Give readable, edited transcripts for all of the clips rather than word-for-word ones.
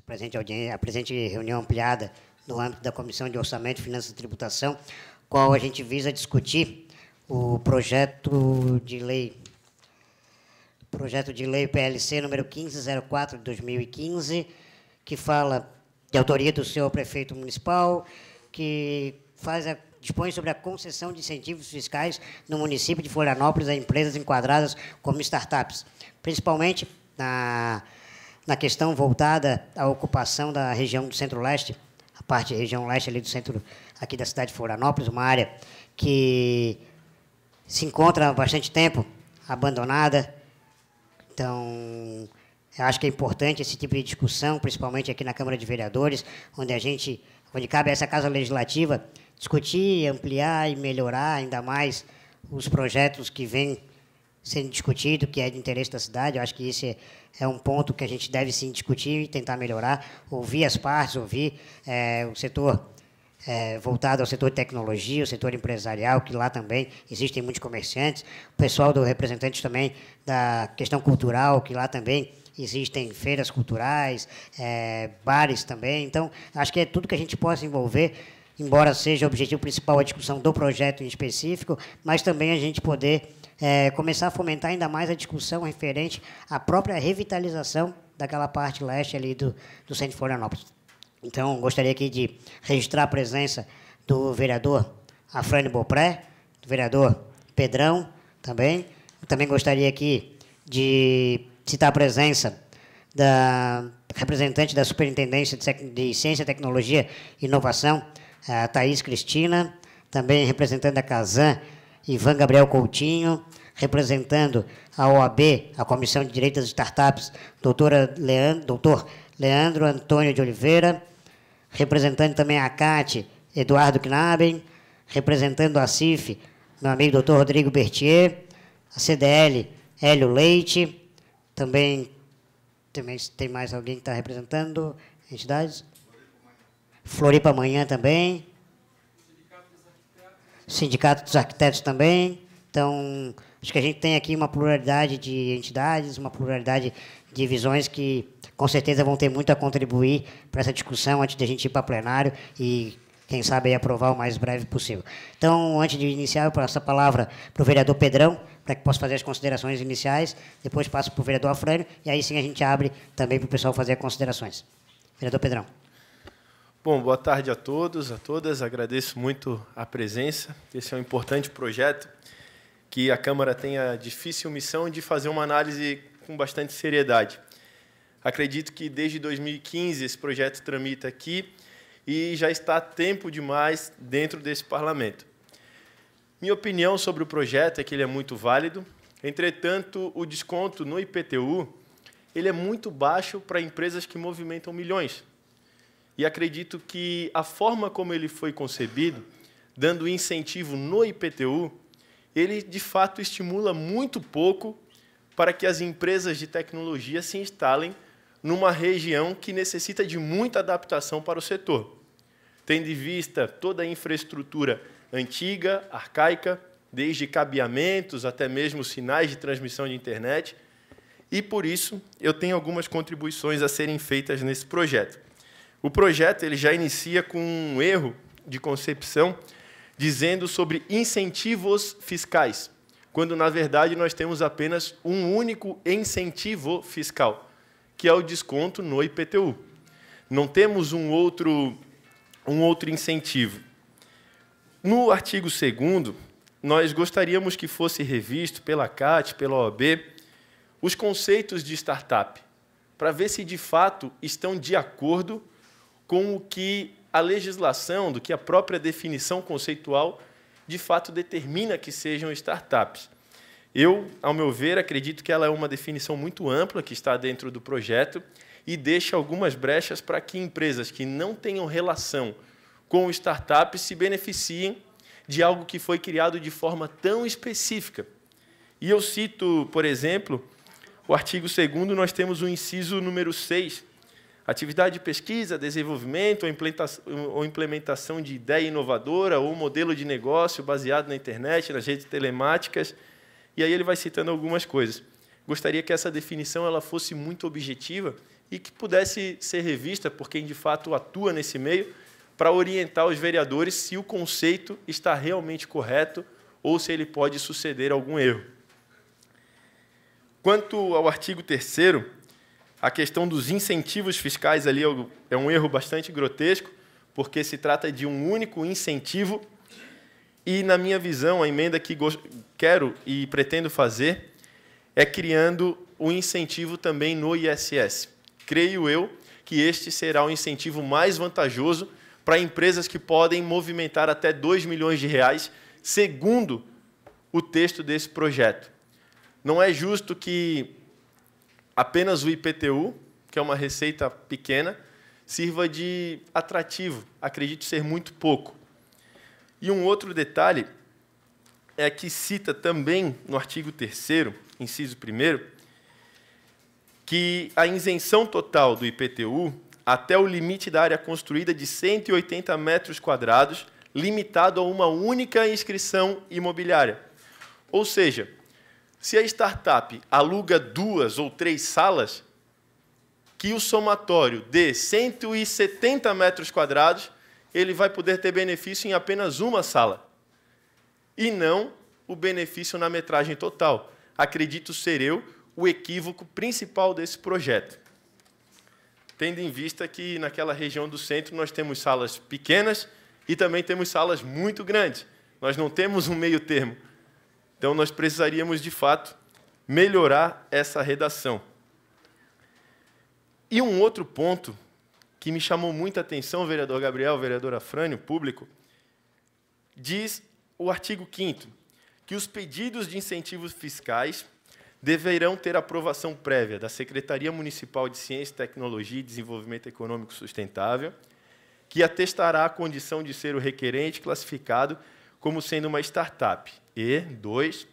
a presente reunião ampliada no âmbito da Comissão de Orçamento, Finanças e Tributação, qual a gente visa discutir o projeto de lei PLC número 1504 de 2015, que fala de autoria do senhor prefeito municipal, que dispõe sobre a concessão de incentivos fiscais no município de Florianópolis a empresas enquadradas como startups, principalmente na questão voltada à ocupação da região do Centro-Leste, a parte região leste ali do centro aqui da cidade de Florianópolis, uma área que se encontra há bastante tempo abandonada. Então, eu acho que é importante esse tipo de discussão, principalmente aqui na Câmara de Vereadores, onde cabe a essa Casa Legislativa discutir, ampliar e melhorar ainda mais os projetos que vêm sendo discutidos, que é de interesse da cidade. Eu acho que esse é um ponto que a gente deve sim discutir e tentar melhorar, ouvir as partes, ouvir o setor voltado ao setor de tecnologia, o setor empresarial, que lá também existem muitos comerciantes, o pessoal do representante também da questão cultural, que lá também existem feiras culturais, bares também. Então, acho que é tudo que a gente possa envolver, embora seja o objetivo principal a discussão do projeto em específico, mas também a gente poder começar a fomentar ainda mais a discussão referente à própria revitalização daquela parte leste ali do centro de Florianópolis. Então, gostaria aqui de registrar a presença do vereador Afrânio Beaupré, do vereador Pedrão também. Também gostaria aqui de citar a presença da representante da Superintendência de Ciência, Tecnologia e Inovação, a Thaís Cristina, também representando a Casan, Ivan Gabriel Coutinho, representando a OAB, a Comissão de Direito das Startups, doutor Leandro Antônio de Oliveira, representando também a CAT, Eduardo Knaben, representando a CIF, meu amigo doutor Rodrigo Bertier, a CDL, Hélio Leite, também tem mais alguém que está representando entidades? Floripa Amanhã também. Sindicato dos Arquitetos também. Então, acho que a gente tem aqui uma pluralidade de entidades, uma pluralidade de visões que, com certeza, vão ter muito a contribuir para essa discussão antes de a gente ir para plenário e, quem sabe, aí, aprovar o mais breve possível. Então, antes de iniciar, eu passo a palavra para o vereador Pedrão, para que possa fazer as considerações iniciais, depois passo para o vereador Afrânio, e aí sim a gente abre também para o pessoal fazer as considerações. Vereador Pedrão. Bom, boa tarde a todos, a todas. Agradeço muito a presença. Esse é um importante projeto que a Câmara tem a difícil missão de fazer uma análise com bastante seriedade. Acredito que desde 2015 esse projeto tramita aqui e já está tempo demais dentro desse parlamento. Minha opinião sobre o projeto é que ele é muito válido. Entretanto, o desconto no IPTU ele é muito baixo para empresas que movimentam milhões. E acredito que a forma como ele foi concebido, dando incentivo no IPTU, ele, de fato, estimula muito pouco para que as empresas de tecnologia se instalem numa região que necessita de muita adaptação para o setor, tendo em vista toda a infraestrutura antiga, arcaica, desde cabeamentos até mesmo sinais de transmissão de internet, e, por isso, eu tenho algumas contribuições a serem feitas nesse projeto. O projeto ele já inicia com um erro de concepção, dizendo sobre incentivos fiscais, quando, na verdade, nós temos apenas um único incentivo fiscal, que é o desconto no IPTU. Não temos um outro incentivo. No artigo 2º, nós gostaríamos que fosse revisto pela CAT, pela OAB, os conceitos de startup, para ver se, de fato, estão de acordo com o que a legislação, do que a própria definição conceitual, de fato, determina que sejam startups. Eu, ao meu ver, acredito que ela é uma definição muito ampla que está dentro do projeto e deixa algumas brechas para que empresas que não tenham relação com startups se beneficiem de algo que foi criado de forma tão específica. E eu cito, por exemplo, o artigo 2º, nós temos o inciso número 6, atividade de pesquisa, desenvolvimento ou implementação de ideia inovadora ou modelo de negócio baseado na internet, nas redes telemáticas, e aí ele vai citando algumas coisas. Gostaria que essa definição ela fosse muito objetiva e que pudesse ser revista por quem, de fato, atua nesse meio, para orientar os vereadores se o conceito está realmente correto ou se ele pode suceder algum erro. Quanto ao artigo 3º, a questão dos incentivos fiscais ali é um erro bastante grotesco, porque se trata de um único incentivo e, na minha visão, a emenda que quero e pretendo fazer é criando o incentivo também no ISS. Creio eu que este será o incentivo mais vantajoso para empresas que podem movimentar até R$2 milhões, segundo o texto desse projeto. Não é justo que apenas o IPTU, que é uma receita pequena, sirva de atrativo. Acredito ser muito pouco. E um outro detalhe é que cita também no artigo 3º, inciso 1º, que a isenção total do IPTU até o limite da área construída de 180 metros quadrados, limitado a uma única inscrição imobiliária. Ou seja, se a startup aluga 2 ou 3 salas, que o somatório de 170 metros quadrados, ele vai poder ter benefício em apenas uma sala, e não o benefício na metragem total. Acredito ser eu o equívoco principal desse projeto, tendo em vista que, naquela região do centro, nós temos salas pequenas e também temos salas muito grandes. Nós não temos um meio termo. Então, nós precisaríamos, de fato, melhorar essa redação. E um outro ponto que me chamou muita atenção, vereador Gabriel, vereadora Frânio, público, diz o artigo 5º, que os pedidos de incentivos fiscais deverão ter aprovação prévia da Secretaria Municipal de Ciência, Tecnologia e Desenvolvimento Econômico Sustentável, que atestará a condição de ser o requerente classificado como sendo uma startup. E, 2,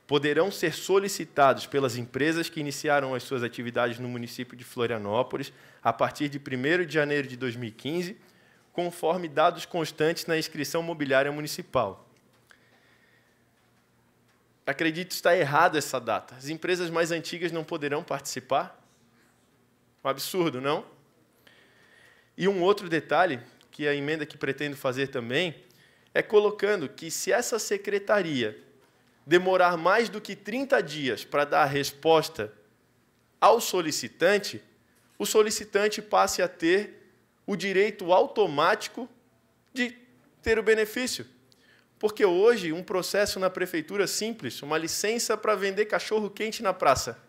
poderão ser solicitados pelas empresas que iniciaram as suas atividades no município de Florianópolis a partir de 1º de janeiro de 2015, conforme dados constantes na inscrição mobiliária municipal. Acredito estar errada essa data. As empresas mais antigas não poderão participar? Um absurdo, não? E um outro detalhe, que a emenda que pretendo fazer também, é colocando que, se essa secretaria demorar mais do que 30 dias para dar a resposta ao solicitante, o solicitante passe a ter o direito automático de ter o benefício. Porque hoje, um processo na prefeitura simples, uma licença para vender cachorro-quente na praça,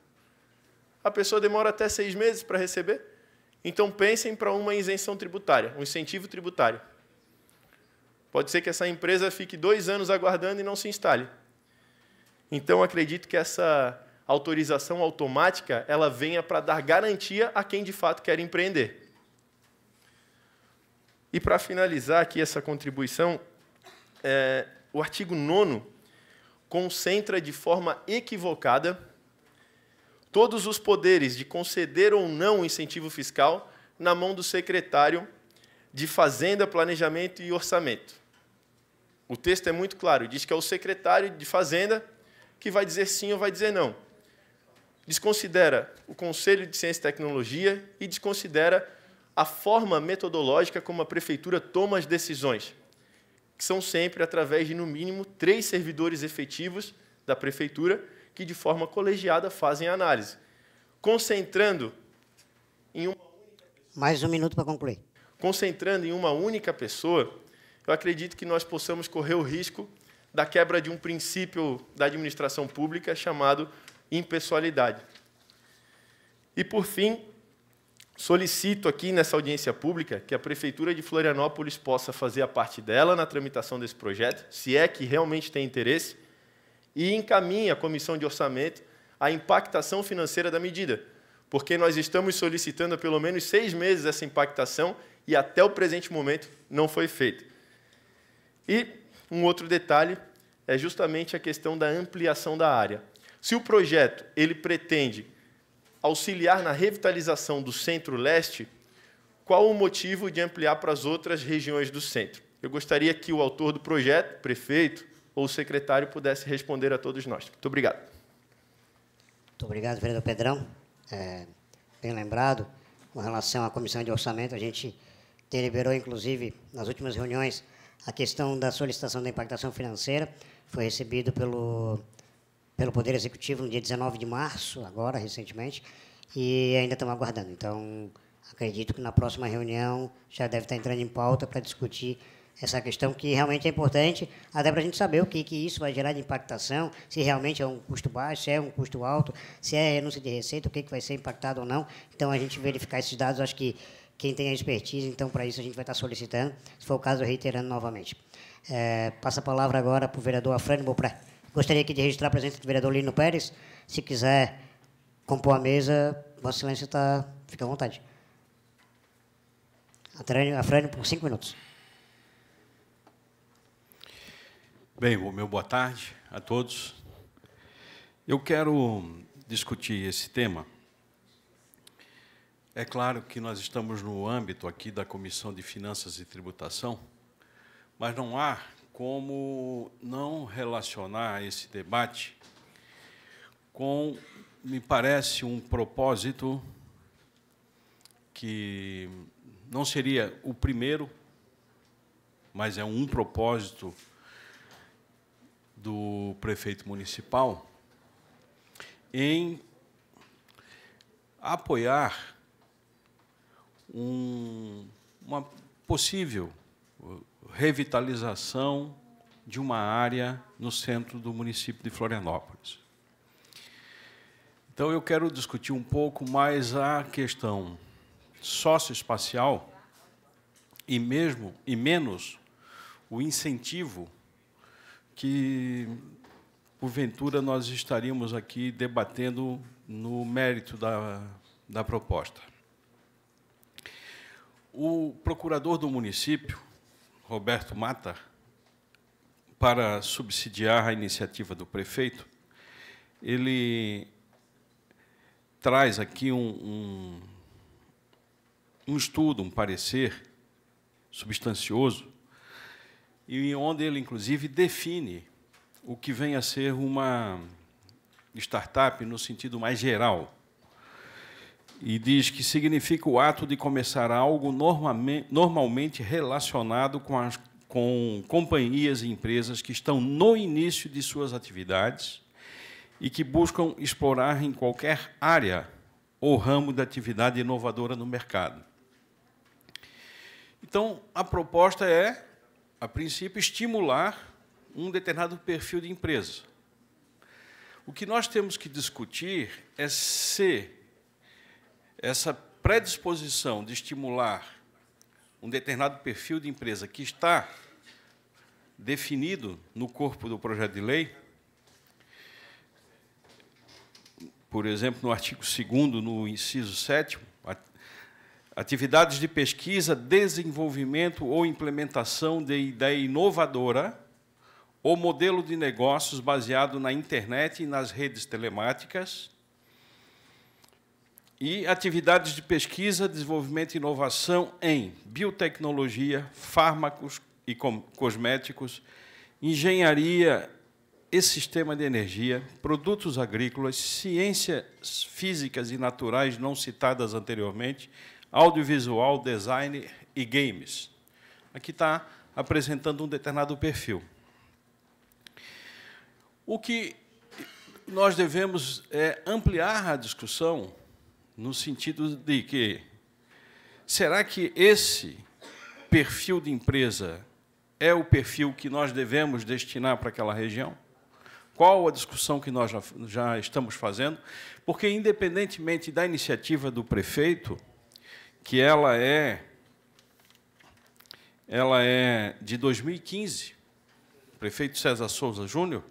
a pessoa demora até 6 meses para receber. Então, pensem para uma isenção tributária, um incentivo tributário. Pode ser que essa empresa fique 2 anos aguardando e não se instale. Então, acredito que essa autorização automática ela venha para dar garantia a quem, de fato, quer empreender. E, para finalizar aqui essa contribuição, o artigo 9º concentra de forma equivocada todos os poderes de conceder ou não o incentivo fiscal na mão do secretário de Fazenda, Planejamento e Orçamento. O texto é muito claro, diz que é o secretário de Fazenda que vai dizer sim ou vai dizer não. Desconsidera o Conselho de Ciência e Tecnologia e desconsidera a forma metodológica como a prefeitura toma as decisões, que são sempre através de, no mínimo, 3 servidores efetivos da prefeitura que, de forma colegiada, fazem a análise. Concentrando em uma única pessoa, mais 1 minuto para concluir. Concentrando em uma única pessoa, eu acredito que nós possamos correr o risco da quebra de um princípio da administração pública chamado impessoalidade. E, por fim, solicito aqui nessa audiência pública que a Prefeitura de Florianópolis possa fazer a parte dela na tramitação desse projeto, se é que realmente tem interesse, e encaminhe à Comissão de Orçamento a impactação financeira da medida, porque nós estamos solicitando há pelo menos 6 meses essa impactação e até o presente momento não foi feito. E um outro detalhe é justamente a questão da ampliação da área. Se o projeto ele pretende auxiliar na revitalização do Centro-Leste, qual o motivo de ampliar para as outras regiões do centro? Eu gostaria que o autor do projeto, prefeito ou secretário, pudesse responder a todos nós. Muito obrigado. Muito obrigado, vereador Pedrão. Bem lembrado. com relação à Comissão de Orçamento. A gente deliberou, inclusive, nas últimas reuniões, a questão da solicitação da impactação financeira. Foi recebido pelo Poder Executivo no dia 19 de março, agora, recentemente, e ainda estamos aguardando. Então, acredito que na próxima reunião já deve estar entrando em pauta para discutir essa questão, que realmente é importante, até para a gente saber o que isso vai gerar de impactação, se realmente é um custo baixo, se é um custo alto, se é renúncia de receita, o que vai ser impactado ou não. Então, a gente verificar esses dados, acho que quem tem a expertise, então, para isso, a gente vai estar solicitando, se for o caso, reiterando novamente. Passa a palavra agora para o vereador Afrânio Beaupré. Gostaria aqui de registrar a presença do vereador Lino Pérez. Se quiser compor a mesa, Vossa Excelência fica à vontade. Afrânio, por 5 minutos. Bem, meu boa tarde a todos. Eu quero discutir esse tema. É claro que nós estamos no âmbito aqui da Comissão de Finanças e Tributação, mas não há como não relacionar esse debate com, me parece, um propósito que não seria o primeiro, mas é um propósito do prefeito municipal em apoiar uma possível revitalização de uma área no centro do município de Florianópolis. Então, eu quero discutir um pouco mais a questão socioespacial e menos o incentivo que, porventura, nós estaríamos aqui debatendo no mérito da proposta. O procurador do município, Roberto Mata, para subsidiar a iniciativa do prefeito, ele traz aqui um estudo, um parecer substancioso, e onde ele, inclusive, define o que vem a ser uma startup no sentido mais geral. E diz que significa o ato de começar algo normalmente relacionado com companhias e empresas que estão no início de suas atividades e que buscam explorar em qualquer área ou ramo de atividade inovadora no mercado. Então, a proposta é, a princípio, estimular um determinado perfil de empresa. O que nós temos que discutir é se essa predisposição de estimular um determinado perfil de empresa que está definido no corpo do projeto de lei, por exemplo, no artigo 2º, no inciso 7º, atividades de pesquisa, desenvolvimento ou implementação de ideia inovadora ou modelo de negócios baseado na internet e nas redes telemáticas, e atividades de pesquisa, desenvolvimento e inovação em biotecnologia, fármacos e cosméticos, engenharia e sistema de energia, produtos agrícolas, ciências físicas e naturais não citadas anteriormente, audiovisual, design e games. Aqui está apresentando um determinado perfil. O que nós devemos é ampliar a discussão no sentido de que, será que esse perfil de empresa é o perfil que nós devemos destinar para aquela região? Qual a discussão que nós já estamos fazendo? Porque, independentemente da iniciativa do prefeito, que ela é de 2015, o prefeito César Souza Júnior,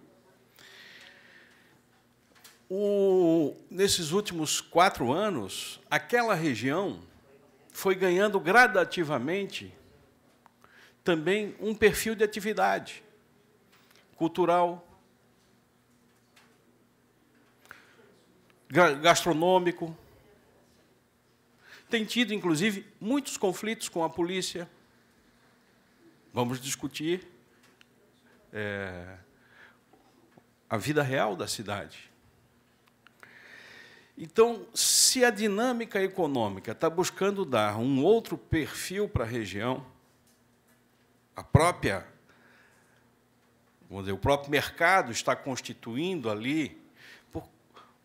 nesses últimos 4 anos, aquela região foi ganhando gradativamente também um perfil de atividade cultural, gastronômico. Tem tido, inclusive, muitos conflitos com a polícia. Vamos discutir a vida real da cidade. Então, se se a dinâmica econômica está buscando dar um outro perfil para a região, a própria, vamos dizer, o próprio mercado está constituindo ali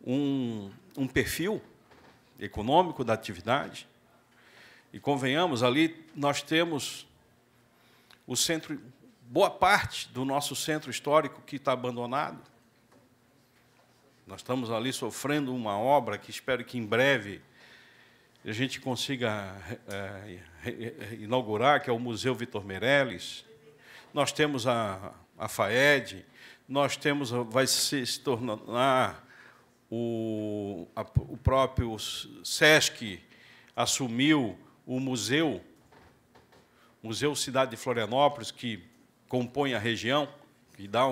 um perfil econômico da atividade, e convenhamos, ali nós temos o centro, boa parte do nosso centro histórico que está abandonado. Nós estamos ali sofrendo uma obra que espero que em breve a gente consiga inaugurar, que é o Museu Vitor Meirelles. Nós temos a FAED, nós temos, vai se tornar o próprio SESC assumiu o Museu Cidade de Florianópolis, que compõe a região, que dá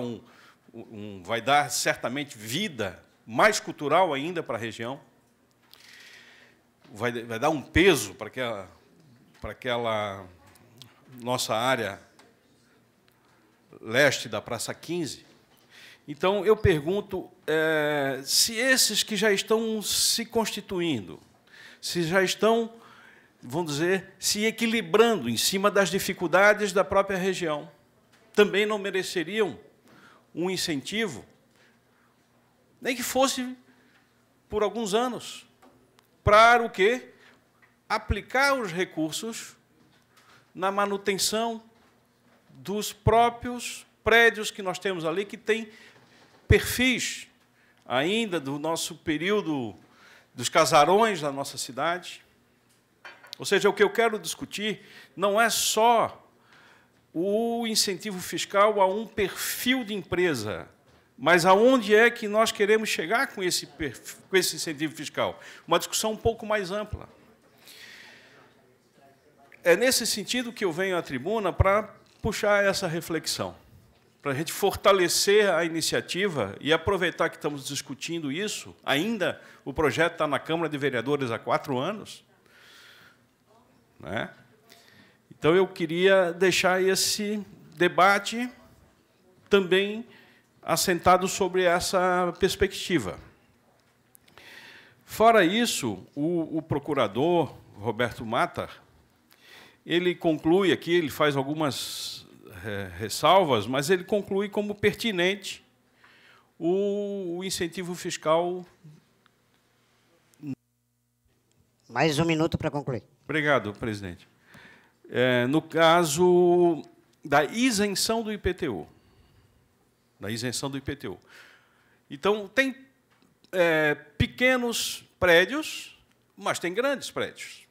vai dar certamente vida mais cultural ainda para a região, vai dar um peso para aquela nossa área leste da Praça 15. Então, eu pergunto se esses que já estão se constituindo, se já estão, vamos dizer, se equilibrando em cima das dificuldades da própria região, também não mereceriam um incentivo, nem que fosse por alguns anos, para o quê? Aplicar os recursos na manutenção dos próprios prédios que nós temos ali, que têm perfis ainda do nosso período dos casarões da nossa cidade. Ou seja, o que eu quero discutir não é só o incentivo fiscal a um perfil de empresa, mas aonde é que nós queremos chegar com esse incentivo fiscal? Uma discussão um pouco mais ampla. É nesse sentido que eu venho à tribuna para puxar essa reflexão, para a gente fortalecer a iniciativa e aproveitar que estamos discutindo isso, ainda o projeto está na Câmara de Vereadores há 4 anos, né? Então, eu queria deixar esse debate também assentado sobre essa perspectiva. Fora isso, o procurador, Roberto Matar, ele conclui aqui, ele faz algumas ressalvas, mas ele conclui como pertinente o incentivo fiscal. Mais 1 minuto para concluir. Obrigado, presidente. No caso da isenção do IPTU. Da isenção do IPTU. Então, tem pequenos prédios, mas tem grandes prédios.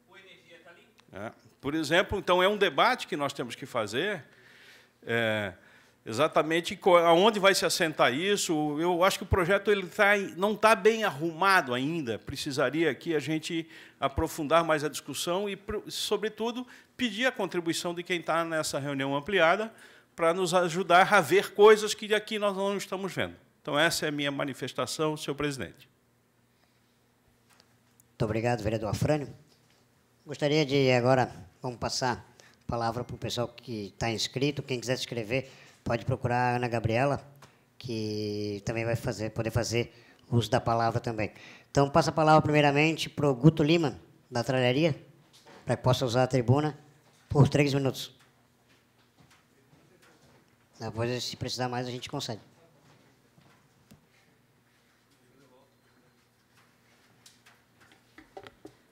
O Energia está ali? Por exemplo, então, é um debate que nós temos que fazer, exatamente aonde vai se assentar isso. Eu acho que o projeto não está bem arrumado ainda. Precisaria aqui a gente aprofundar mais a discussão e, sobretudo, pedir a contribuição de quem está nessa reunião ampliada para nos ajudar a ver coisas que aqui nós não estamos vendo. Então, essa é a minha manifestação, senhor presidente. Muito obrigado, vereador Afrânio. Gostaria de, agora, vamos passar a palavra para o pessoal que está inscrito. Quem quiser se inscrever, pode procurar a Ana Gabriela, que também vai poder fazer uso da palavra também. Então, passa a palavra, primeiramente, para o Guto Lima, da Tralharia, para que possa usar a tribuna por 3 minutos. Depois, se precisar mais, a gente consegue.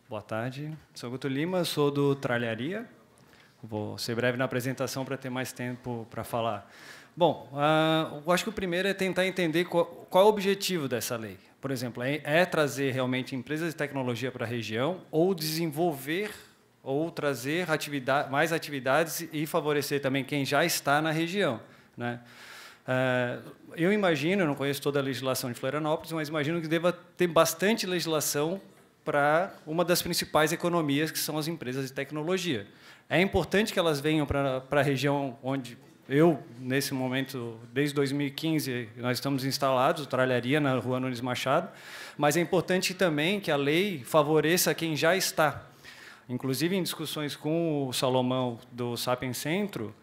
Boa tarde, sou Guto Lima, sou do Tralharia. Vou ser breve na apresentação para ter mais tempo para falar. Bom, eu acho que o primeiro é tentar entender qual é o objetivo dessa lei. Por exemplo, é trazer realmente empresas de tecnologia para a região ou desenvolver ou trazer mais atividades e favorecer também quem já está na região, né? Eu imagino, eu não conheço toda a legislação de Florianópolis, mas imagino que deva ter bastante legislação para uma das principais economias, que são as empresas de tecnologia. É importante que elas venham para a região onde nesse momento, desde 2015, nós estamos instalados, Tralharia, na Rua Nunes Machado, mas é importante também que a lei favoreça quem já está. Inclusive, em discussões com o Salomão do Sapiens Centro,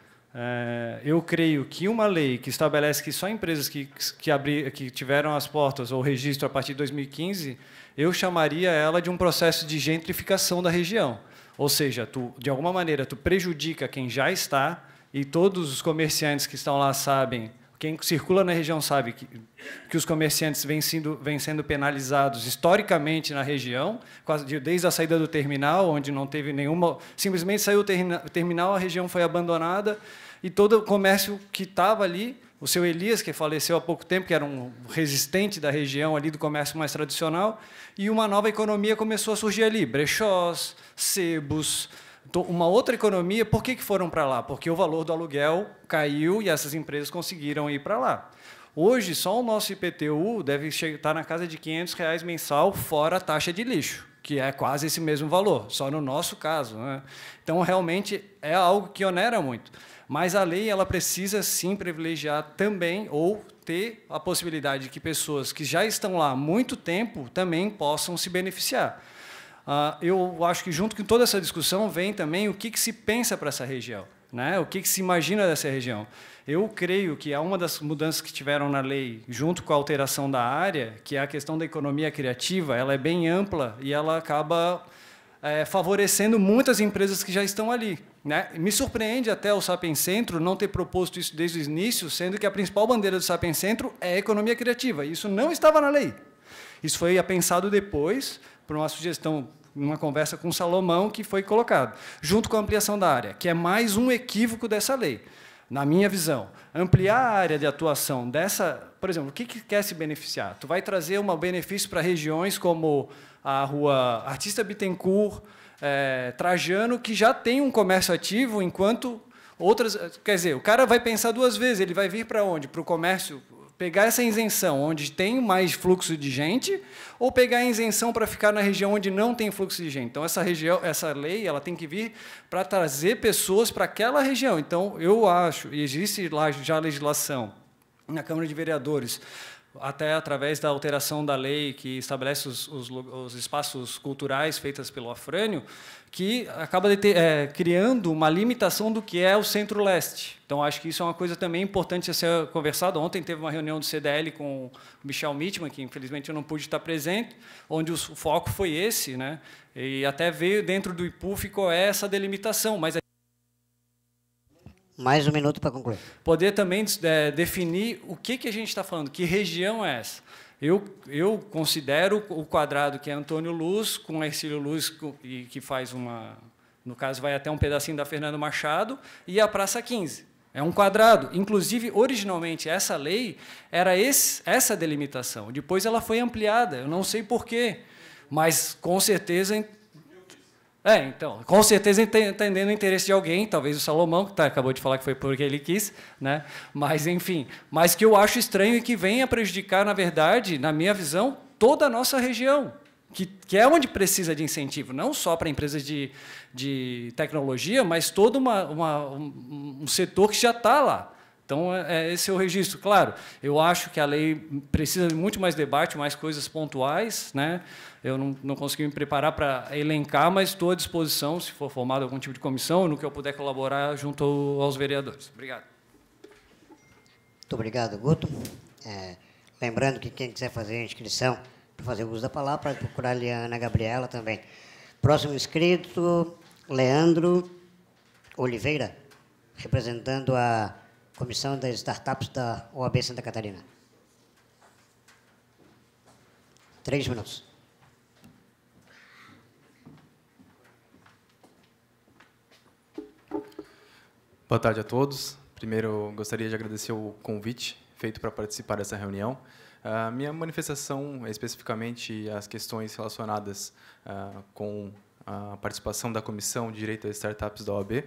eu creio que uma lei que estabelece que só empresas que tiveram as portas ou registro a partir de 2015, eu chamaria ela de um processo de gentrificação da região. Ou seja, de alguma maneira, tu prejudica quem já está, e todos os comerciantes que estão lá sabem, quem circula na região sabe que os comerciantes vêm sendo penalizados historicamente na região, desde a saída do terminal, onde não teve nenhuma... Simplesmente saiu o terminal, a região foi abandonada, e todo o comércio que estava ali, o seu Elias, que faleceu há pouco tempo, que era um resistente da região ali do comércio mais tradicional, e uma nova economia começou a surgir ali, brechós, sebos... Uma outra economia, por que foram para lá? Porque o valor do aluguel caiu e essas empresas conseguiram ir para lá. Hoje, só o nosso IPTU deve estar na casa de R$500 mensal, fora a taxa de lixo, que é quase esse mesmo valor, só no nosso caso, né? Então, realmente, é algo que onera muito. Mas a lei ela precisa, sim, privilegiar também, ou ter a possibilidade de que pessoas que já estão lá há muito tempo também possam se beneficiar. Eu acho que, junto com toda essa discussão, vem também o que se pensa para essa região, né? O que se imagina dessa região. Eu creio que uma das mudanças que tiveram na lei, junto com a alteração da área, que é a questão da economia criativa, ela é bem ampla e ela acaba favorecendo muitas empresas que já estão ali, né? Me surpreende até o Sapiens Centro não ter proposto isso desde o início, sendo que a principal bandeira do Sapiens Centro é a economia criativa. Isso não estava na lei. Isso foi pensado depois, por uma sugestão, numa conversa com o Salomão, que foi colocado, junto com a ampliação da área, que é mais um equívoco dessa lei. Na minha visão, ampliar a área de atuação dessa... Por exemplo, o que quer se beneficiar? Tu vai trazer um benefício para regiões como a rua Artista Bittencourt, Trajano, que já tem um comércio ativo, enquanto outras... Quer dizer, o cara vai pensar duas vezes, ele vai vir para onde? Para o comércio... Pegar essa isenção onde tem mais fluxo de gente, ou pegar a isenção para ficar na região onde não tem fluxo de gente. Então, essa lei ela tem que vir para trazer pessoas para aquela região. Então, eu acho, e existe lá já legislação na Câmara de Vereadores, até através da alteração da lei que estabelece os espaços culturais feitas pelo Afrânio, que acaba criando uma limitação do que é o Centro-Leste. Então, acho que isso é uma coisa também importante a ser conversada. Ontem teve uma reunião do CDL com o Michel Mitman, que infelizmente eu não pude estar presente, onde o foco foi esse, né? E até veio dentro do IPU ficou essa delimitação, mas mais um minuto para concluir. Poder também definir o que a gente está falando, que região é essa. Eu considero o quadrado que é Antônio Luz, com Ercílio Luz, e que faz uma... No caso, vai até um pedacinho da Fernando Machado, e a Praça 15. É um quadrado. Inclusive, originalmente, essa lei era essa delimitação. Depois ela foi ampliada, eu não sei porquê, mas, com certeza... então, com certeza entendendo o interesse de alguém, talvez o Salomão, que acabou de falar que foi porque ele quis, né? Mas, enfim, mas que eu acho estranho e que venha prejudicar, na verdade, na minha visão, toda a nossa região, que é onde precisa de incentivo, não só para empresas de tecnologia, mas todo um setor que já está lá. Então, esse é o registro. Claro, eu acho que a lei precisa de muito mais debate, mais coisas pontuais, né? Eu não consegui me preparar para elencar, mas estou à disposição, se for formado algum tipo de comissão, no que eu puder colaborar junto aos vereadores. Obrigado. Muito obrigado, Guto. Lembrando que quem quiser fazer a inscrição para fazer uso da palavra, pode procurar ali a Ana Gabriela também. Próximo inscrito, Leandro Oliveira, representando a Comissão das Startups da OAB Santa Catarina. 3 minutos. Boa tarde a todos. Primeiro, gostaria de agradecer o convite feito para participar dessa reunião. A minha manifestação é especificamente as questões relacionadas com a participação da Comissão de Direito às Startups da OAB,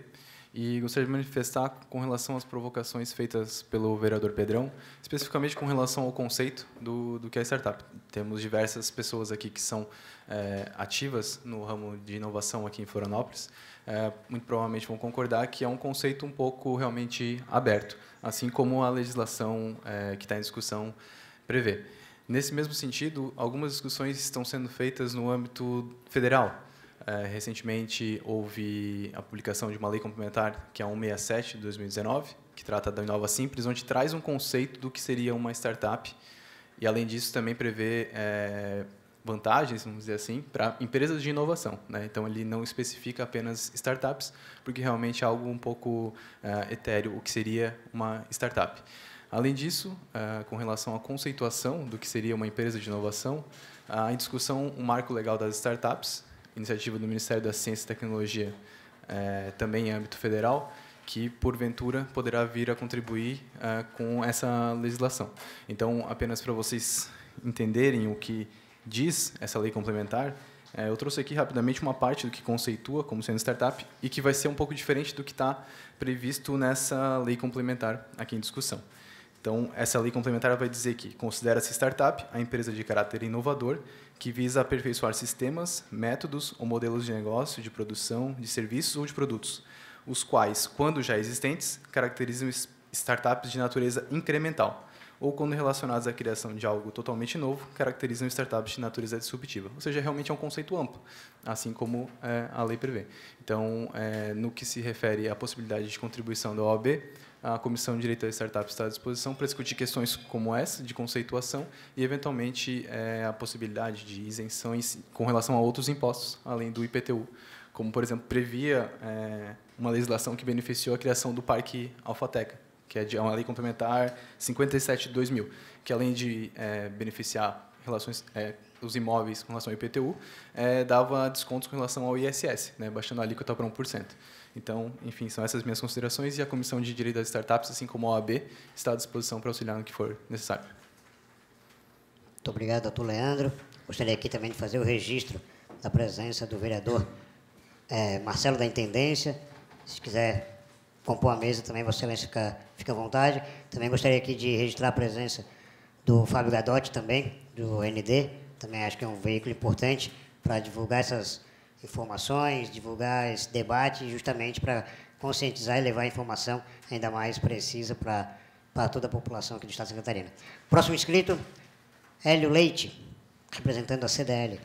e gostaria de manifestar com relação às provocações feitas pelo vereador Pedrão, especificamente com relação ao conceito do que é startup. Temos diversas pessoas aqui que são ativas no ramo de inovação aqui em Florianópolis, muito provavelmente vão concordar que é um conceito um pouco realmente aberto, assim como a legislação que está em discussão prevê. Nesse mesmo sentido, algumas discussões estão sendo feitas no âmbito federal. Recentemente, houve a publicação de uma lei complementar, que é a 167, de 2019, que trata da Inova Simples, onde traz um conceito do que seria uma startup. E, além disso, também prevê vantagens, vamos dizer assim, para empresas de inovação, né? Então, ele não especifica apenas startups, porque realmente é algo um pouco etéreo, o que seria uma startup. Além disso, com relação à conceituação do que seria uma empresa de inovação, há em discussão um marco legal das startups, iniciativa do Ministério da Ciência e Tecnologia, também em âmbito federal, que, porventura, poderá vir a contribuir com essa legislação. Então, apenas para vocês entenderem o que diz essa lei complementar, eu trouxe aqui rapidamente uma parte do que conceitua como sendo startup e que vai ser um pouco diferente do que está previsto nessa lei complementar aqui em discussão. Então, essa lei complementar vai dizer que considera-se startup a empresa de caráter inovador que visa aperfeiçoar sistemas, métodos ou modelos de negócio, de produção, de serviços ou de produtos, os quais, quando já existentes, caracterizam startups de natureza incremental, ou quando relacionados à criação de algo totalmente novo, caracterizam startups de natureza disruptiva. Ou seja, realmente é um conceito amplo, assim como a lei prevê. Então, no que se refere à possibilidade de contribuição da OAB, a Comissão de Direito das Startups está à disposição para discutir questões como essa, de conceituação, e, eventualmente, a possibilidade de isenções com relação a outros impostos, além do IPTU, como, por exemplo, previa uma legislação que beneficiou a criação do Parque Alphateca, que é uma lei complementar 57 de 2000, que, além de beneficiar os imóveis com relação ao IPTU, dava descontos com relação ao ISS, né, baixando a alíquota para 1%. Então, enfim, são essas minhas considerações, e a Comissão de Direito das Startups, assim como a OAB, está à disposição para auxiliar no que for necessário. Muito obrigado, doutor Leandro. Gostaria aqui também de fazer o registro da presença do vereador Marcelo da Intendência. Se quiser compor a mesa também, Vossa Excelência fica à vontade. Também gostaria aqui de registrar a presença do Fábio Gadotti também, do ND. Também acho que é um veículo importante para divulgar essas informações, divulgar esse debate, justamente para conscientizar e levar a informação ainda mais precisa para toda a população aqui do Estado de Santa Catarina. Próximo inscrito, Hélio Leite, representando a CDL.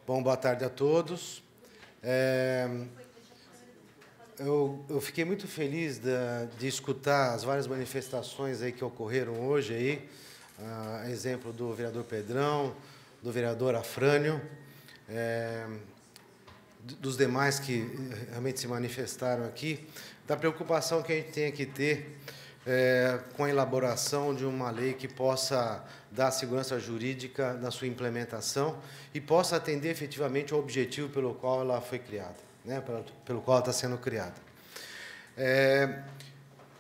Bom, boa tarde a todos. Eu fiquei muito feliz de escutar as várias manifestações aí que ocorreram hoje, aí, exemplo do vereador Pedrão, do vereador Afrânio, dos demais que realmente se manifestaram aqui, da preocupação que a gente tem que ter com a elaboração de uma lei que possa dar segurança jurídica na sua implementação e possa atender efetivamente ao objetivo pelo qual ela foi criada, né, pelo qual ela está sendo criada.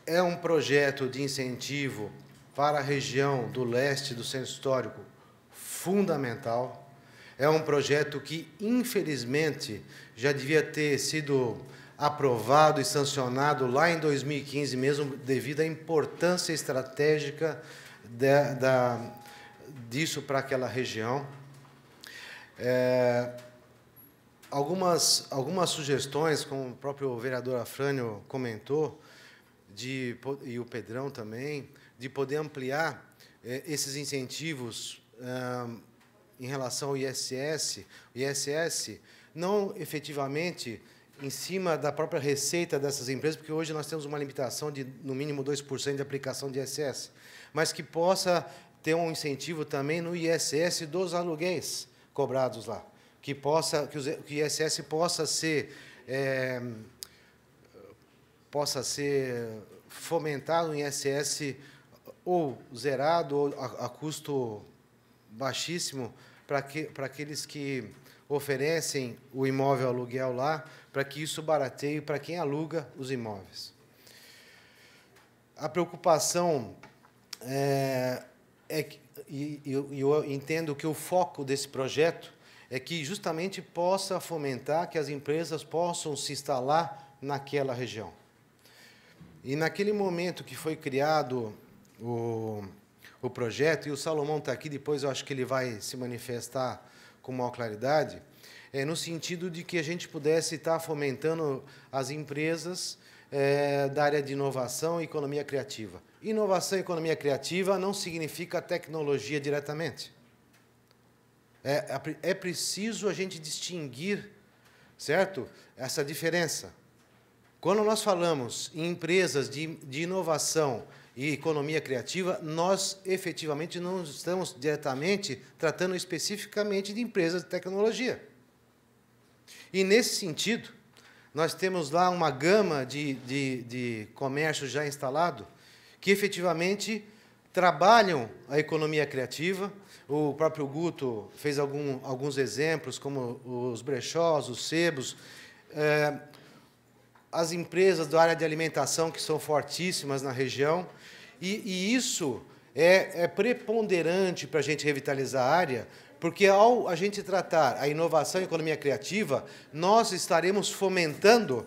É um projeto de incentivo para a região do leste do centro histórico fundamental. É um projeto que, infelizmente, já devia ter sido aprovado e sancionado lá em 2015 mesmo, devido à importância estratégica disso para aquela região. Algumas sugestões, como o próprio vereador Afrânio comentou, e o Pedrão também, de poder ampliar esses incentivos em relação ao ISS. O ISS não efetivamente em cima da própria receita dessas empresas, porque hoje nós temos uma limitação de, no mínimo, 2% de aplicação de ISS, mas que possa ter um incentivo também no ISS dos aluguéis cobrados lá, que o ISS possa ser fomentado, um ISS ou zerado ou a custo baixíssimo para aqueles que oferecem o imóvel aluguel lá, para que isso barateie para quem aluga os imóveis. A preocupação eu entendo que o foco desse projeto é que justamente possa fomentar que as empresas possam se instalar naquela região. E naquele momento que foi criado o projeto, e o Salomão está aqui, depois eu acho que ele vai se manifestar com maior claridade, no sentido de que a gente pudesse estar fomentando as empresas da área de inovação e economia criativa. Inovação e economia criativa não significa tecnologia diretamente. É preciso a gente distinguir, certo? Essa diferença. Quando nós falamos em empresas de inovação e economia criativa, nós efetivamente não estamos diretamente tratando especificamente de empresas de tecnologia. E, nesse sentido, nós temos lá uma gama de comércio já instalado que efetivamente trabalham a economia criativa. O próprio Guto fez alguns exemplos, como os brechós, os sebos, as empresas da área de alimentação, que são fortíssimas na região, e isso é preponderante para a gente revitalizar a área, porque, ao a gente tratar a inovação e a economia criativa, nós estaremos fomentando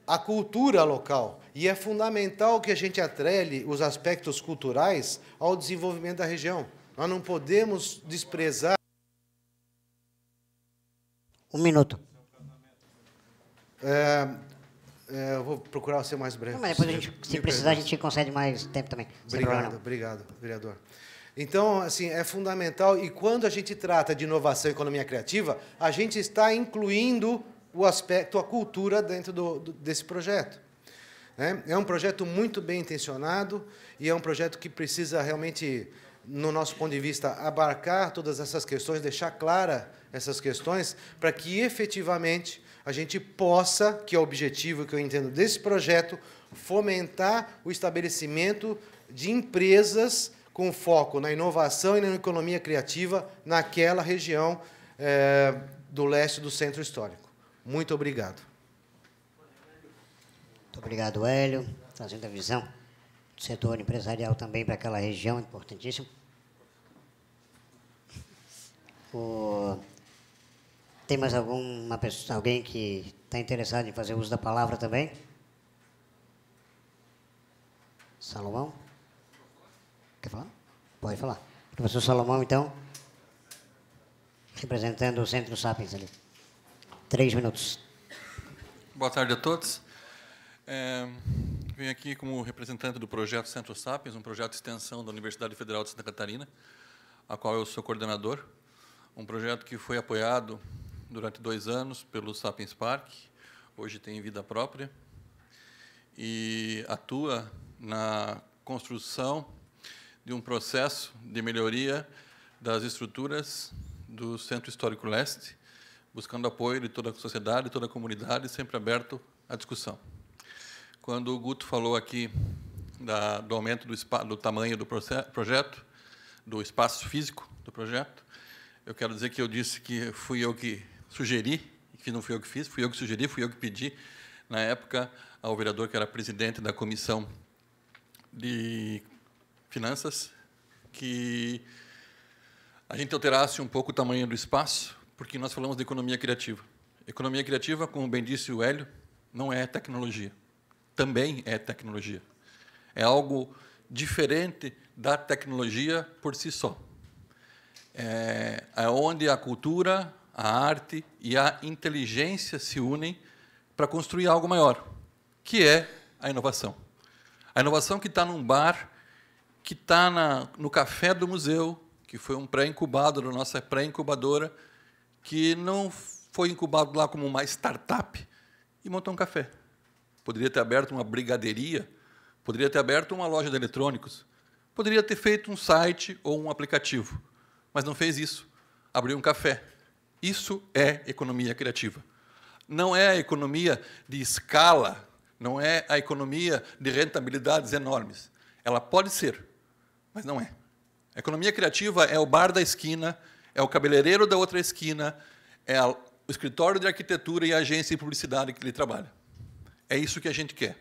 a cultura local, e é fundamental que a gente atrele os aspectos culturais ao desenvolvimento da região. Nós não podemos desprezar... 1 minuto. Eu vou procurar ser mais breve. Não, mas depois, se precisar, a gente concede mais tempo também. Obrigado, vereador. Então, assim, é fundamental, e quando a gente trata de inovação e economia criativa, a gente está incluindo o aspecto, a cultura dentro desse projeto. É um projeto muito bem intencionado e é um projeto que precisa realmente, no nosso ponto de vista, abarcar todas essas questões, deixar clara essas questões, para que, efetivamente, a gente possa, que é o objetivo que eu entendo desse projeto, fomentar o estabelecimento de empresas com foco na inovação e na economia criativa naquela região do leste do centro histórico. Muito obrigado. Muito obrigado, Hélio, trazendo a visão do setor empresarial também para aquela região, importantíssimo. Tem mais alguma pessoa, alguém que está interessado em fazer uso da palavra também? Salomão? Quer falar? Pode falar. Professor Salomão, então, representando o Centro Sapiens ali. 3 minutos. Boa tarde a todos. Venho aqui como representante do projeto Centro Sapiens, um projeto de extensão da Universidade Federal de Santa Catarina, a qual eu sou coordenador. Um projeto que foi apoiado durante 2 anos pelo Sapiens Park, hoje tem vida própria, e atua na construção de um processo de melhoria das estruturas do Centro Histórico Leste, buscando apoio de toda a sociedade, toda a comunidade, sempre aberto à discussão. Quando o Guto falou aqui do aumento do tamanho do projeto, do espaço físico do projeto, eu quero dizer que eu disse que fui eu que sugeri, que não fui eu que fiz, fui eu que sugeri, fui eu que pedi, na época, ao vereador que era presidente da Comissão de Finanças, que a gente alterasse um pouco o tamanho do espaço, porque nós falamos de economia criativa. Economia criativa, como bem disse o Hélio, não é tecnologia. Também é tecnologia. É algo diferente da tecnologia por si só. É onde a cultura, a arte e a inteligência se unem para construir algo maior, que é a inovação. A inovação que está num bar, que está no café do museu, que foi um pré-incubado da nossa pré-incubadora, que não foi incubado lá como uma startup e montou um café. Poderia ter aberto uma brigadeiria, poderia ter aberto uma loja de eletrônicos, poderia ter feito um site ou um aplicativo, mas não fez isso. Abriu um café. Isso é economia criativa. Não é a economia de escala, não é a economia de rentabilidades enormes. Ela pode ser, mas não é. A economia criativa é o bar da esquina, é o cabeleireiro da outra esquina, é o escritório de arquitetura e a agência de publicidade que ele trabalha. É isso que a gente quer.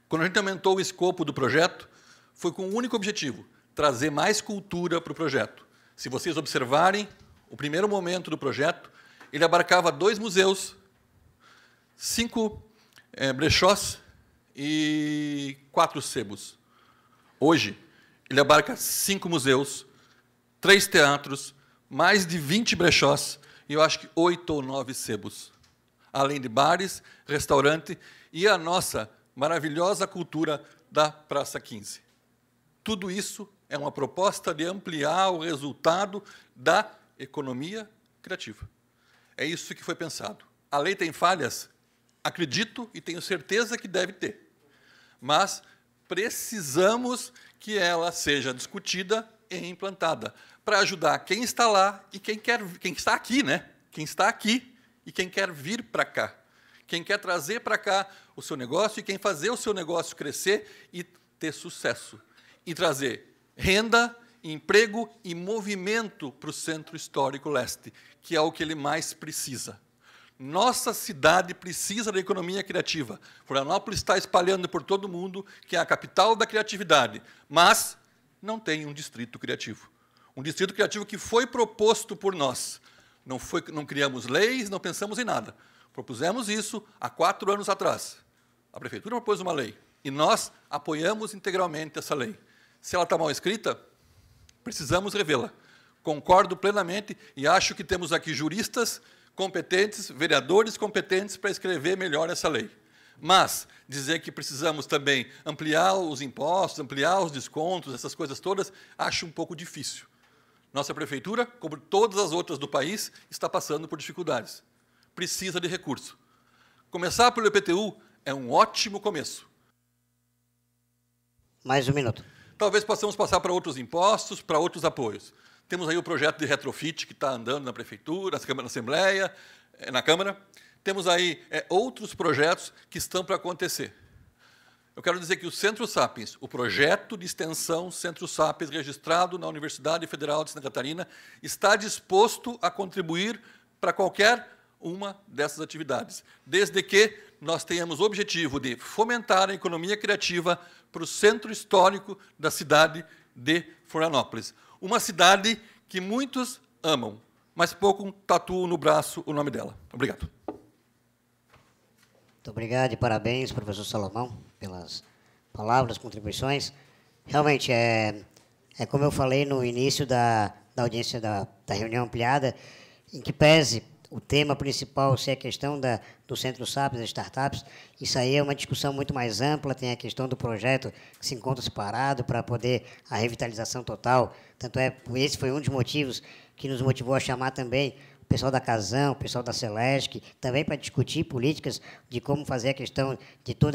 Quando a gente aumentou o escopo do projeto, foi com o único objetivo, trazer mais cultura para o projeto. Se vocês observarem, o primeiro momento do projeto, ele abarcava 2 museus, 5 brechós e 4 sebos. Hoje, Ele abarca 5 museus, 3 teatros, mais de 20 brechós e eu acho que 8 ou 9 sebos. Além de bares, restaurante e a nossa maravilhosa cultura da Praça 15. Tudo isso é uma proposta de ampliar o resultado da economia criativa. É isso que foi pensado. A lei tem falhas? Acredito e tenho certeza que deve ter. Mas precisamos que ela seja discutida e implantada para ajudar quem está lá e quem está aqui, né? Quem está aqui e quem quer vir para cá. Quem quer trazer para cá o seu negócio e quem fazer o seu negócio crescer e ter sucesso. E trazer renda, emprego e movimento para o Centro Histórico Leste, que é o que ele mais precisa. Nossa cidade precisa da economia criativa. Florianópolis está espalhando por todo mundo que é a capital da criatividade, mas não tem um distrito criativo. Um distrito criativo que foi proposto por nós. Não criamos leis, não pensamos em nada. Propusemos isso há 4 anos atrás. A prefeitura propôs uma lei e nós apoiamos integralmente essa lei. Se ela está mal escrita, precisamos revê-la. Concordo plenamente e acho que temos aqui juristas competentes, vereadores competentes para escrever melhor essa lei. Mas dizer que precisamos também ampliar os impostos, ampliar os descontos, essas coisas todas, acho um pouco difícil. Nossa prefeitura, como todas as outras do país, está passando por dificuldades. Precisa de recurso. Começar pelo IPTU é um ótimo começo. Mais um minuto. Talvez possamos passar para outros impostos, para outros apoios. Temos aí o projeto de retrofit que está andando na prefeitura, na Assembleia, na Câmara. Temos aí outros projetos que estão para acontecer. Eu quero dizer que o Centro Sapiens, o projeto de extensão Centro Sapiens registrado na Universidade Federal de Santa Catarina, está disposto a contribuir para qualquer uma dessas atividades, desde que nós tenhamos o objetivo de fomentar a economia criativa para o centro histórico da cidade de Florianópolis. Uma cidade que muitos amam, mas pouco tatuam no braço o nome dela. Obrigado. Muito obrigado e parabéns, professor Salomão, pelas palavras, contribuições. Realmente, é como eu falei no início da audiência da reunião ampliada, em que pese o tema principal ser a questão do Centro Sapiens, das startups, isso aí é uma discussão muito mais ampla, tem a questão do projeto que se encontra separado para poder a revitalização total. Tanto esse foi um dos motivos que nos motivou a chamar também o pessoal da Casam, o pessoal da Celesc, também para discutir políticas de como fazer a questão de todo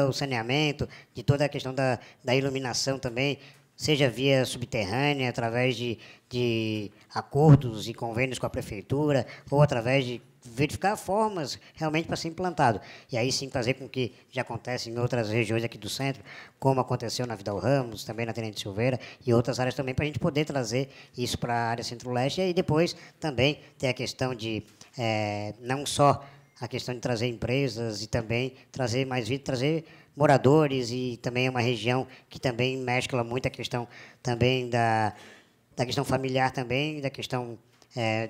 o saneamento, de toda a questão da iluminação também, seja via subterrânea, através de acordos e convênios com a prefeitura, ou através de verificar formas realmente para ser implantado. E aí sim fazer com que já acontece em outras regiões aqui do centro, como aconteceu na Vidal Ramos, também na Tenente Silveira, e outras áreas também, para a gente poder trazer isso para a área centro-leste. E aí depois também tem a questão de, não só a questão de trazer empresas e também trazer mais vida, trazer moradores, e também é uma região que também mescla muito a questão também da questão familiar também, da questão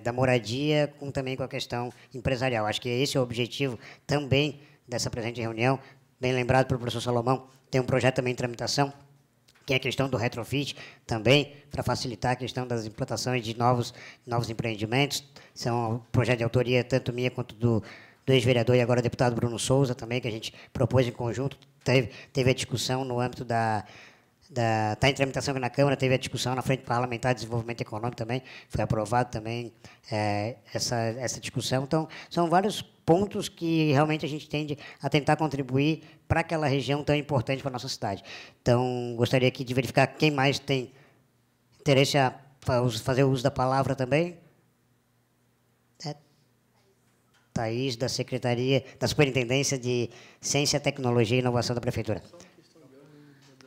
da moradia, também com a questão empresarial. Acho que esse é o objetivo também dessa presente reunião. Bem lembrado pelo professor Salomão, tem um projeto também em tramitação, que é a questão do retrofit também, para facilitar a questão das implantações de novos empreendimentos. São um projeto de autoria tanto minha quanto do ex-vereador e agora deputado Bruno Souza também, que a gente propôs em conjunto. Teve a discussão no âmbito está em tramitação aqui na Câmara, teve a discussão na Frente Parlamentar de Desenvolvimento Econômico também, foi aprovado também essa discussão. Então, são vários pontos que realmente a gente tende a tentar contribuir para aquela região tão importante para a nossa cidade. Então, gostaria aqui de verificar quem mais tem interesse a fazer o uso da palavra também. Thaís, da Superintendência de Ciência, Tecnologia e Inovação da Prefeitura.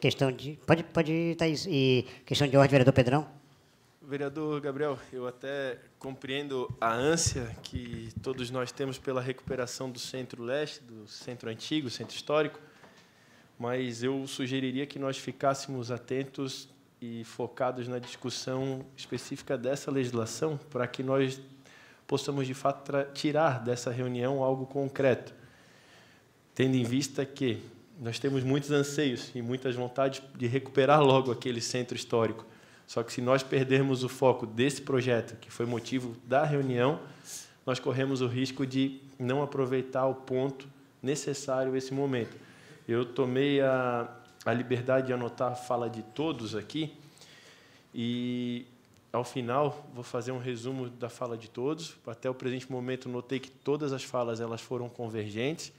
Questão de... Pode ir, Thaís. E questão de ordem, vereador Pedrão. Vereador Gabriel, eu até compreendo a ânsia que todos nós temos pela recuperação do Centro-Leste, do Centro Antigo, Centro Histórico, mas eu sugeriria que nós ficássemos atentos e focados na discussão específica dessa legislação, para que nós possamos, de fato, tirar dessa reunião algo concreto, tendo em vista que nós temos muitos anseios e muitas vontades de recuperar logo aquele centro histórico. Só que se nós perdermos o foco desse projeto, que foi motivo da reunião, nós corremos o risco de não aproveitar o ponto necessário esse momento. Eu tomei a liberdade de anotar a fala de todos aqui e, ao final, vou fazer um resumo da fala de todos. Até o presente momento, notei que todas as falas elas foram convergentes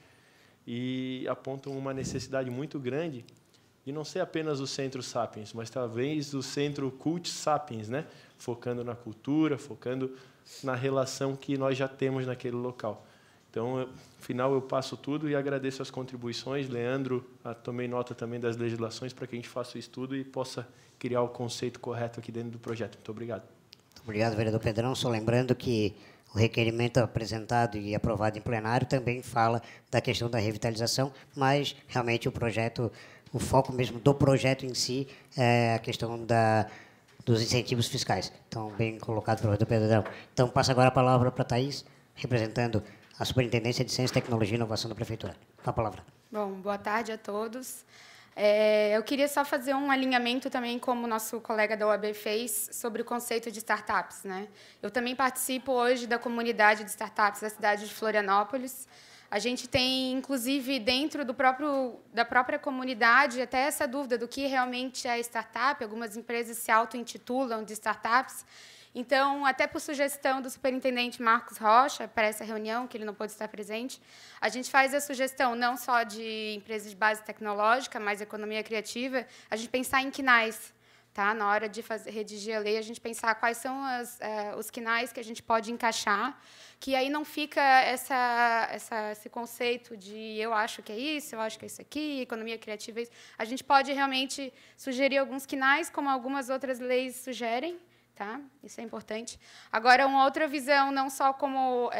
e apontam uma necessidade muito grande de não ser apenas o Centro Sapiens, mas talvez o Centro Cult Sapiens, né? Focando na cultura, focando na relação que nós já temos naquele local. Então, no final, eu passo tudo e agradeço as contribuições. Leandro, tomei nota também das legislações para que a gente faça o estudo e possa criar o conceito correto aqui dentro do projeto. Muito obrigado. Muito obrigado, vereador Pedrão. Só lembrando que o requerimento apresentado e aprovado em plenário também fala da questão da revitalização, mas, realmente, o projeto, o foco mesmo do projeto em si é a questão dos incentivos fiscais. Então, bem colocado pelo vereador Pedrão. Então, passo agora a palavra para a Thaís, representando a Superintendência de Ciência, Tecnologia e Inovação da Prefeitura. Com a palavra. Bom, boa tarde a todos. Eu queria só fazer um alinhamento também, como o nosso colega da OAB fez, sobre o conceito de startups, né? Eu também participo hoje da comunidade de startups da cidade de Florianópolis. A gente tem, inclusive, dentro da própria comunidade, até essa dúvida do que realmente é startup. Algumas empresas se auto-intitulam de startups. Então, até por sugestão do superintendente Marcos Rocha, para essa reunião, que ele não pôde estar presente, a gente faz a sugestão não só de empresas de base tecnológica, mas economia criativa, a gente pensar em KNAIs. Tá? Na hora de redigir a lei, a gente pensar quais são os KNAIs que a gente pode encaixar, que aí não fica esse conceito de eu acho que é isso, eu acho que é isso aqui, economia criativa é isso. A gente pode realmente sugerir alguns KNAIs, como algumas outras leis sugerem. Tá? Isso é importante. Agora, uma outra visão, não só como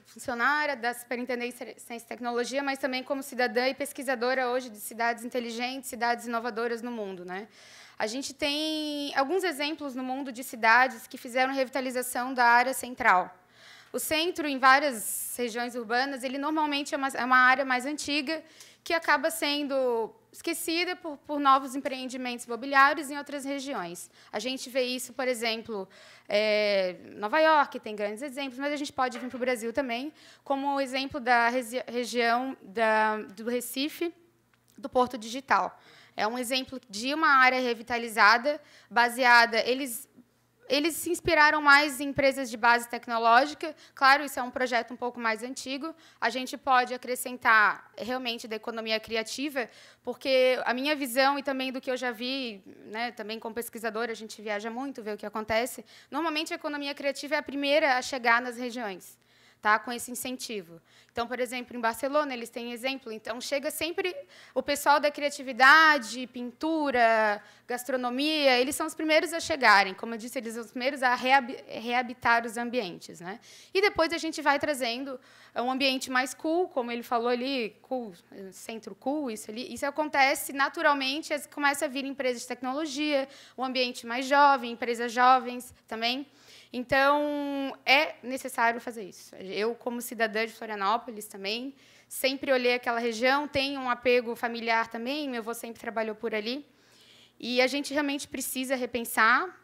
funcionária da Superintendência de Ciência e Tecnologia, mas também como cidadã e pesquisadora hoje de cidades inteligentes, cidades inovadoras no mundo, né? A gente tem alguns exemplos no mundo de cidades que fizeram revitalização da área central. O centro, em várias regiões urbanas, ele normalmente é uma área mais antiga, que acaba sendo esquecida por novos empreendimentos imobiliários em outras regiões. A gente vê isso, por exemplo, Nova York tem grandes exemplos, mas a gente pode vir para o Brasil também, como o exemplo da região do Recife, do Porto Digital. É um exemplo de uma área revitalizada, baseada... Eles se inspiraram mais em empresas de base tecnológica. Claro, isso é um projeto um pouco mais antigo. A gente pode acrescentar realmente da economia criativa, porque a minha visão e também do que eu já vi, né, também como pesquisadora, a gente viaja muito, vê o que acontece. Normalmente, a economia criativa é a primeira a chegar nas regiões, tá, com esse incentivo. Então, por exemplo, em Barcelona, eles têm exemplo. Então, chega sempre o pessoal da criatividade, pintura, gastronomia, eles são os primeiros a chegarem. Como eu disse, eles são os primeiros a reabitar os ambientes, né? E depois a gente vai trazendo um ambiente mais cool, como ele falou ali, cool, centro cool, isso acontece naturalmente, começa a vir empresas de tecnologia, um ambiente mais jovem, empresas jovens também. Então, é necessário fazer isso. Eu, como cidadã de Florianópolis também, sempre olhei aquela região, tenho um apego familiar também, meu avô sempre trabalhou por ali, e a gente realmente precisa repensar,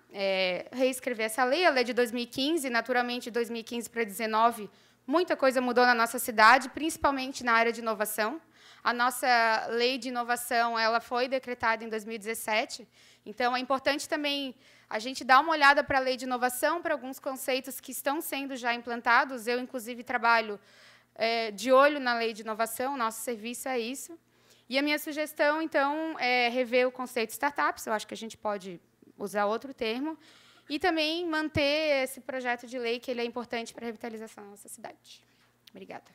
reescrever essa lei. A lei de 2015, naturalmente, de 2015 para 2019, muita coisa mudou na nossa cidade, principalmente na área de inovação. A nossa lei de inovação ela foi decretada em 2017, então é importante também a gente dar uma olhada para a lei de inovação, para alguns conceitos que estão sendo já implantados. Eu, inclusive, trabalho de olho na lei de inovação, nosso serviço é isso. E a minha sugestão, então, é rever o conceito de startups, eu acho que a gente pode usar outro termo, e também manter esse projeto de lei, que ele é importante para a revitalização da nossa cidade. Obrigada.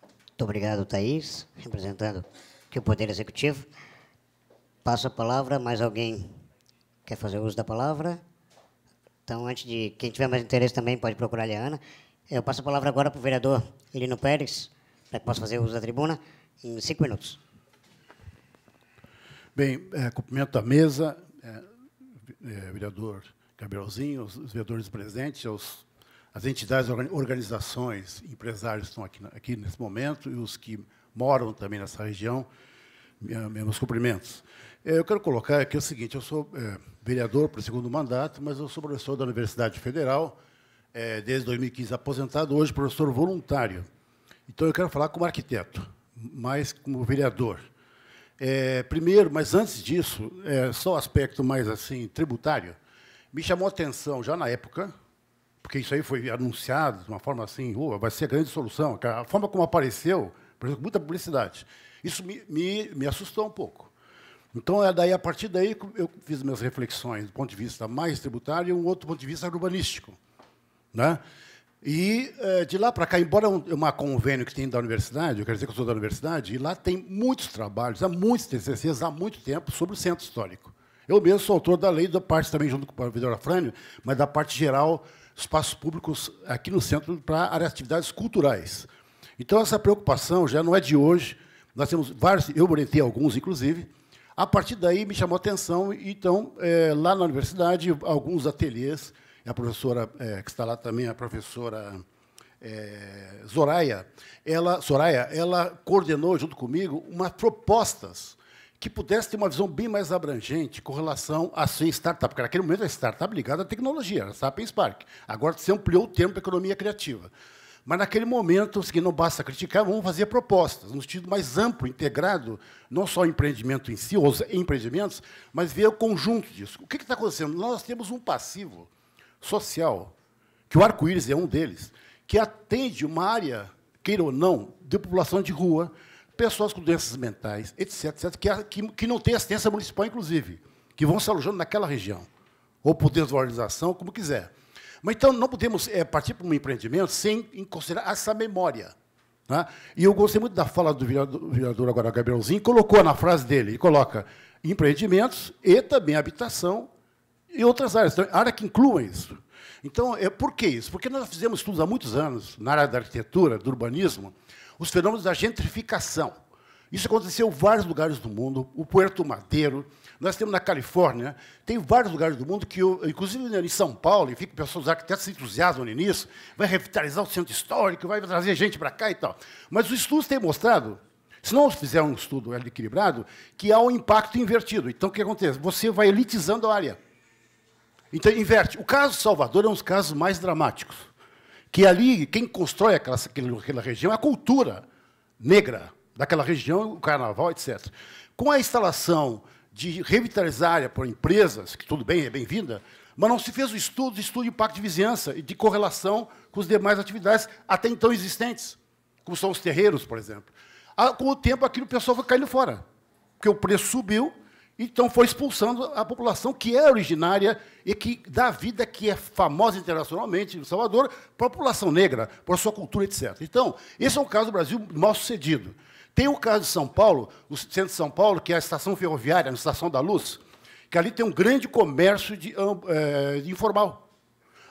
Muito obrigado, Thaís, representando aqui o Poder Executivo. Passo a palavra, mais alguém quer fazer uso da palavra? Então, antes de... Quem tiver mais interesse também pode procurar a Liana. Eu passo a palavra agora para o vereador Lino Pérez, para que possa fazer uso da tribuna, em 5 minutos. Bem, cumprimento a mesa, vereador Gabrielzinho, os vereadores presentes, aos as entidades, organizações, empresários que estão aqui nesse momento e os que moram também nessa região, meus cumprimentos. Eu quero colocar aqui o seguinte, eu sou vereador para o 2º mandato, mas eu sou professor da Universidade Federal, desde 2015 aposentado, hoje professor voluntário. Então, eu quero falar como arquiteto, mais como vereador. Primeiro, mas antes disso, só o aspecto mais assim tributário, me chamou a atenção já na época, porque isso aí foi anunciado de uma forma assim, vai ser a grande solução. A forma como apareceu, por exemplo, muita publicidade. Isso me assustou um pouco. Então, daí, a partir daí, eu fiz minhas reflexões do ponto de vista mais tributário e um outro ponto de vista urbanístico. Né? E, de lá para cá, embora uma convênio que tem da universidade, eu quero dizer que eu sou da universidade, e lá tem muitos trabalhos, há muitos TCCs, há muito tempo, sobre o centro histórico. Eu mesmo sou autor da lei, da parte também, junto com o vereador Afrânio, mas da parte geral, espaços públicos aqui no centro para atividades culturais. Então, essa preocupação já não é de hoje, nós temos vários, eu orientei alguns, inclusive. A partir daí, me chamou a atenção, então, lá na universidade, alguns ateliês, a professora, que está lá também, a professora Soraya, ela coordenou, junto comigo, umas propostas que pudesse ter uma visão bem mais abrangente com relação a ser startup, porque naquele momento a startup ligada à tecnologia, era Sapiens Park. Agora se ampliou o termo para economia criativa. Mas, naquele momento, que não basta criticar, vamos fazer propostas, no sentido mais amplo, integrado, não só o empreendimento em si, os empreendimentos, mas ver o conjunto disso. O que está acontecendo? Nós temos um passivo social, que o arco-íris é um deles, que atende uma área, queira ou não, de população de rua, pessoas com doenças mentais, etc., que não tem assistência municipal, inclusive, que vão se alojando naquela região, ou por desvalorização, como quiser. Mas, então, não podemos partir para um empreendimento sem considerar essa memória. Né? E eu gostei muito da fala do vereador agora, Gabrielzinho, colocou na frase dele, ele coloca empreendimentos e também habitação e outras áreas, então, área que incluam isso. Então, por que isso? Porque nós fizemos estudos há muitos anos, na área da arquitetura, do urbanismo, os fenômenos da gentrificação. Isso aconteceu em vários lugares do mundo, o Puerto Madeiro, nós temos na Califórnia, tem vários lugares do mundo que, inclusive em São Paulo, e pessoas, os arquitetos se entusiasmam nisso, vai revitalizar o centro histórico, vai trazer gente para cá e tal. Mas os estudos têm mostrado, se não fizer um estudo equilibrado, que há um impacto invertido. Então, o que acontece? Você vai elitizando a área. Então, inverte. O caso de Salvador é um dos casos mais dramáticos, que ali, quem constrói aquela região é a cultura negra daquela região, o carnaval, etc. Com a instalação de revitalizar a área por empresas, que tudo bem, é bem-vinda, mas não se fez o estudo de impacto de vizinhança e de correlação com as demais atividades até então existentes, como são os terreiros, por exemplo. Com o tempo, aquilo o pessoal foi caindo fora, porque o preço subiu, então foi expulsando a população que é originária e que dá vida, que é famosa internacionalmente em Salvador, para a população negra, por sua cultura, etc. Então, esse é um caso do Brasil mal sucedido. Tem o caso de São Paulo, o centro de São Paulo, que é a estação ferroviária, a Estação da Luz, que ali tem um grande comércio de informal.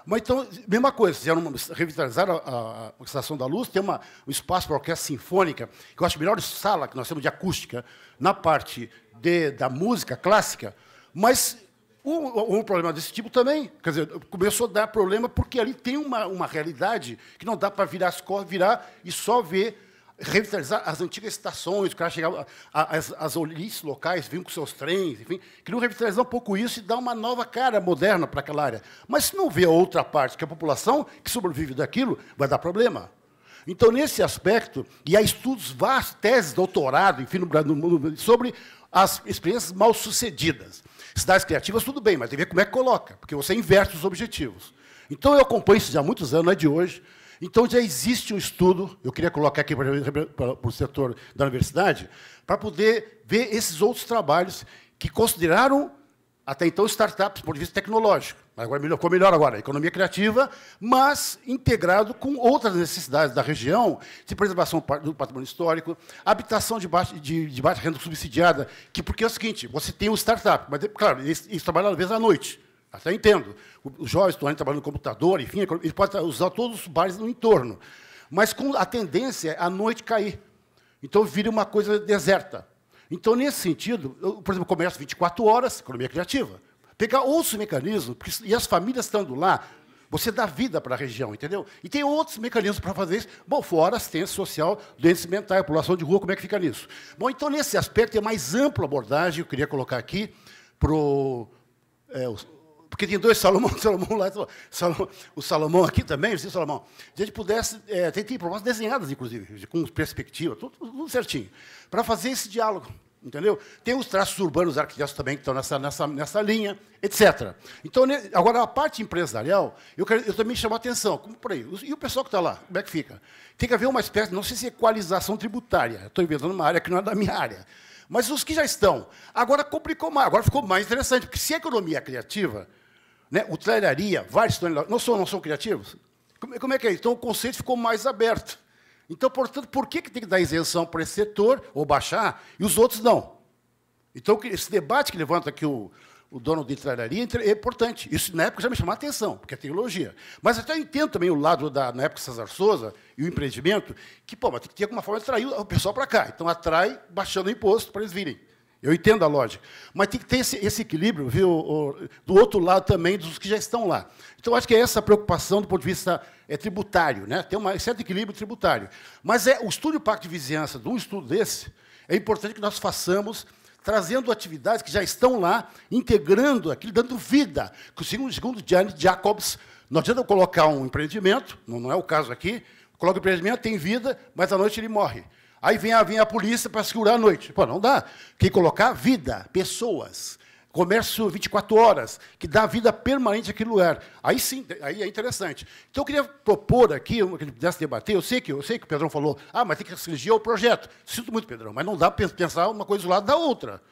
Mas, então, mesma coisa, fizeram revitalizar a Estação da Luz, tem um espaço para a orquestra sinfônica, que eu acho a melhor sala que nós temos de acústica, na parte da música clássica, mas um problema desse tipo também, quer dizer, começou a dar problema porque ali tem uma realidade que não dá para virar as costas, virar e só ver, revitalizar as antigas estações, o cara chegava, as olices locais vinham com seus trens, enfim, queriam revitalizar um pouco isso e dar uma nova cara moderna para aquela área. Mas se não vê a outra parte, que é a população que sobrevive daquilo, vai dar problema. Então, nesse aspecto, e há estudos vastos, teses, doutorado, enfim, no mundo, sobre as experiências mal-sucedidas. Cidades criativas, tudo bem, mas tem que ver como é que coloca, porque você inverte os objetivos. Então, eu acompanho isso já há muitos anos, não é de hoje. Então, já existe um estudo, eu queria colocar aqui para o setor da universidade, para poder ver esses outros trabalhos que consideraram, até então, startups, do ponto de vista tecnológico. Agora ficou melhor agora, a economia criativa, mas integrado com outras necessidades da região, de preservação do patrimônio histórico, habitação de baixa renda subsidiada, porque é o seguinte, você tem um startup, mas, claro, eles trabalham, às vezes, à noite. Até entendo. Os jovens estão trabalhando no computador, enfim, eles podem usar todos os bares no entorno. Mas com a tendência é à noite cair. Então, vira uma coisa deserta. Então, nesse sentido, por exemplo, comércio 24 horas, economia criativa. Pegar outros mecanismos, e as famílias estando lá, Você dá vida para a região, entendeu? E tem outros mecanismos para fazer isso. Bom, fora assistência social, doenças mentais, população de rua, como é que fica nisso? Bom, então, nesse aspecto, é mais ampla abordagem, eu queria colocar aqui, porque tem dois Salomão lá, o Salomão aqui também, o Salomão. Se a gente pudesse, tem propostas desenhadas, inclusive, com perspectiva, tudo certinho, para fazer esse diálogo. Entendeu? Tem os traços urbanos arquitetos também que estão nessa linha, etc. Então, agora, a parte empresarial, eu também chamo a atenção. Como por aí? E o pessoal que está lá, como é que fica? Tem que haver uma espécie, não sei se é equalização tributária. Estou inventando uma área que não é da minha área. Mas os que já estão, agora complicou mais, agora ficou mais interessante, porque se a economia é criativa, né, hotelaria, vários não são criativos, como é que é? Então, o conceito ficou mais aberto. Então, portanto, por que tem que dar isenção para esse setor, ou baixar, e os outros não? Então, esse debate que levanta aqui o dono de hotelaria é importante. Isso, na época, já me chamou a atenção, porque é tecnologia. Mas até eu entendo também o lado, na época, César Souza e o empreendimento, que, mas tem que ter alguma forma de atrair o pessoal para cá. Então, atrai baixando o imposto para eles virem. Eu entendo a lógica. Mas tem que ter esse equilíbrio, viu, do outro lado também, dos que já estão lá. Então, acho que é essa a preocupação do ponto de vista tributário, né? Tem um certo equilíbrio tributário. Mas o estudo de impacto de vizinhança, de um estudo desse, é importante que nós façamos, trazendo atividades que já estão lá, integrando aquilo, dando vida. Que segundo Janet Jacobs, não adianta eu colocar um empreendimento, não é o caso aqui, coloca o empreendimento, tem vida, mas à noite ele morre. Aí vem a polícia para segurar a noite. Pô, não dá. Tem que colocar vida, pessoas, comércio 24 horas, que dá vida permanente àquele lugar. Aí sim, aí é interessante. Então, eu queria propor aqui, que a gente pudesse debater, eu sei que o Pedrão falou, mas tem que restringir o projeto. Sinto muito, Pedrão, mas não dá para pensar uma coisa do lado da outra.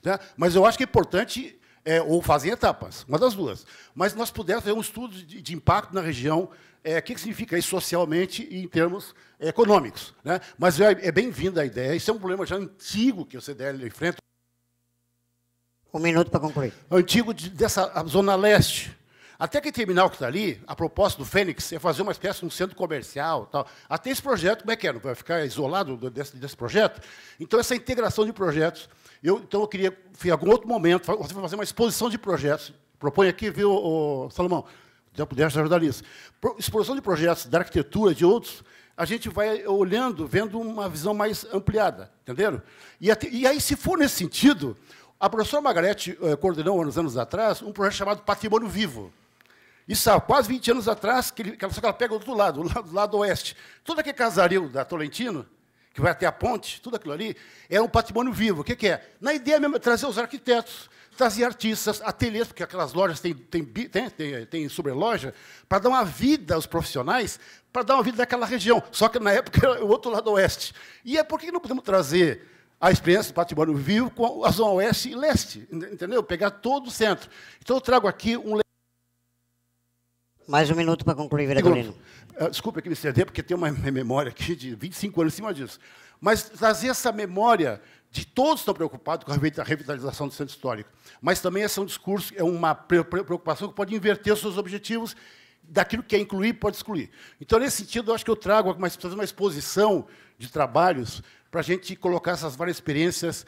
Né? Mas eu acho que é importante, ou fazer etapas, uma das duas. Mas nós pudéssemos fazer um estudo de impacto na região, o que significa isso socialmente e em termos econômicos. Né? Mas é bem-vinda a ideia. Isso é um problema já antigo que o CDL enfrenta. Um minuto para concluir. Antigo dessa zona leste. Até que terminal que está ali, a proposta do Fênix é fazer uma espécie de um centro comercial. Tal. Até esse projeto, como é que é? Não vai ficar isolado desse projeto? Então, essa integração de projetos. Então, eu queria, em algum outro momento, você vai fazer uma exposição de projetos. Propõe aqui, viu, Salomão? Já pudesse ajudar nisso. Exposição de projetos da arquitetura, de outros, a gente vai olhando, vendo uma visão mais ampliada, entenderam? E aí, se for nesse sentido, a professora Margarete coordenou, uns anos atrás, um projeto chamado Patrimônio Vivo. Isso há quase 20 anos atrás, só que ela pega do outro lado, do lado oeste. Todo aquele casario da Tolentino, que vai até a ponte, tudo aquilo ali, é um patrimônio vivo. O que é? Na ideia mesmo, é trazer os arquitetos, trazer artistas, ateliês, porque aquelas lojas têm sobreloja, para dar uma vida aos profissionais, para dar uma vida daquela região. Só que, na época, era o outro lado oeste. E por que não podemos trazer a experiência do patrimônio vivo com a zona oeste e leste? Entendeu? Pegar todo o centro. Então, eu trago aqui um... Mais um minuto para concluir, vereador Lino. Desculpe aqui me ceder, porque tem uma memória aqui de 25 anos em cima disso. Mas trazer essa memória de todos estão preocupados com a revitalização do centro histórico. Mas também esse é um discurso, é uma preocupação que pode inverter os seus objetivos, daquilo que quer incluir, pode excluir. Então, nesse sentido, eu acho que eu trago uma exposição de trabalhos para a gente colocar essas várias experiências,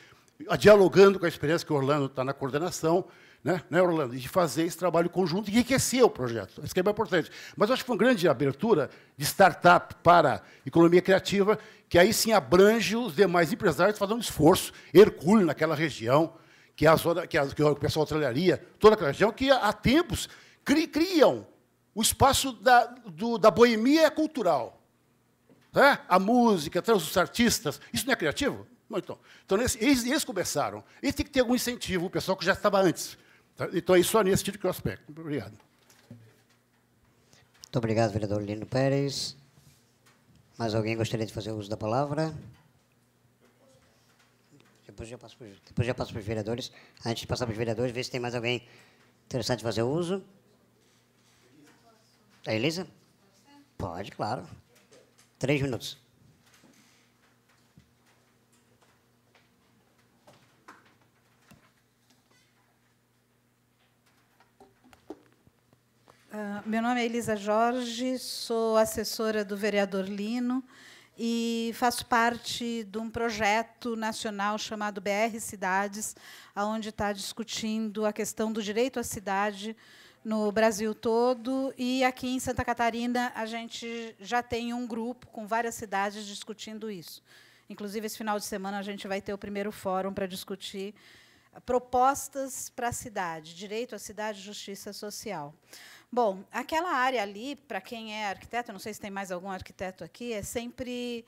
dialogando com a experiência que o Orlando está na coordenação, né, Orlando? De fazer esse trabalho conjunto e enriquecer o projeto. Isso que é bem importante. Mas eu acho que foi uma grande abertura de startup para economia criativa, que aí sim abrange os demais empresários fazendo um esforço hercúleo naquela região, que é a zona, que o pessoal tralharia, toda aquela região, que há tempos criam o espaço da boemia cultural. Né? A música, os artistas. Isso não é criativo? Então eles começaram. Eles têm que ter algum incentivo, o pessoal que já estava antes. Então, é só nesse tipo de aspecto. Muito obrigado. Muito obrigado, vereador Lino Pérez. Mais alguém gostaria de fazer uso da palavra? Depois já passo para os vereadores. Antes de passar para os vereadores, ver se tem mais alguém interessado em fazer uso. A Elisa? Pode, claro. 3 minutos. Meu nome é Elisa Jorge, sou assessora do vereador Lino e faço parte de um projeto nacional chamado BR Cidades, onde está discutindo a questão do direito à cidade no Brasil todo, e aqui em Santa Catarina a gente já tem um grupo com várias cidades discutindo isso. Inclusive, esse final de semana, a gente vai ter o primeiro fórum para discutir propostas para a cidade, direito à cidade, justiça social. Bom, aquela área ali, para quem é arquiteto, não sei se tem mais algum arquiteto aqui, é sempre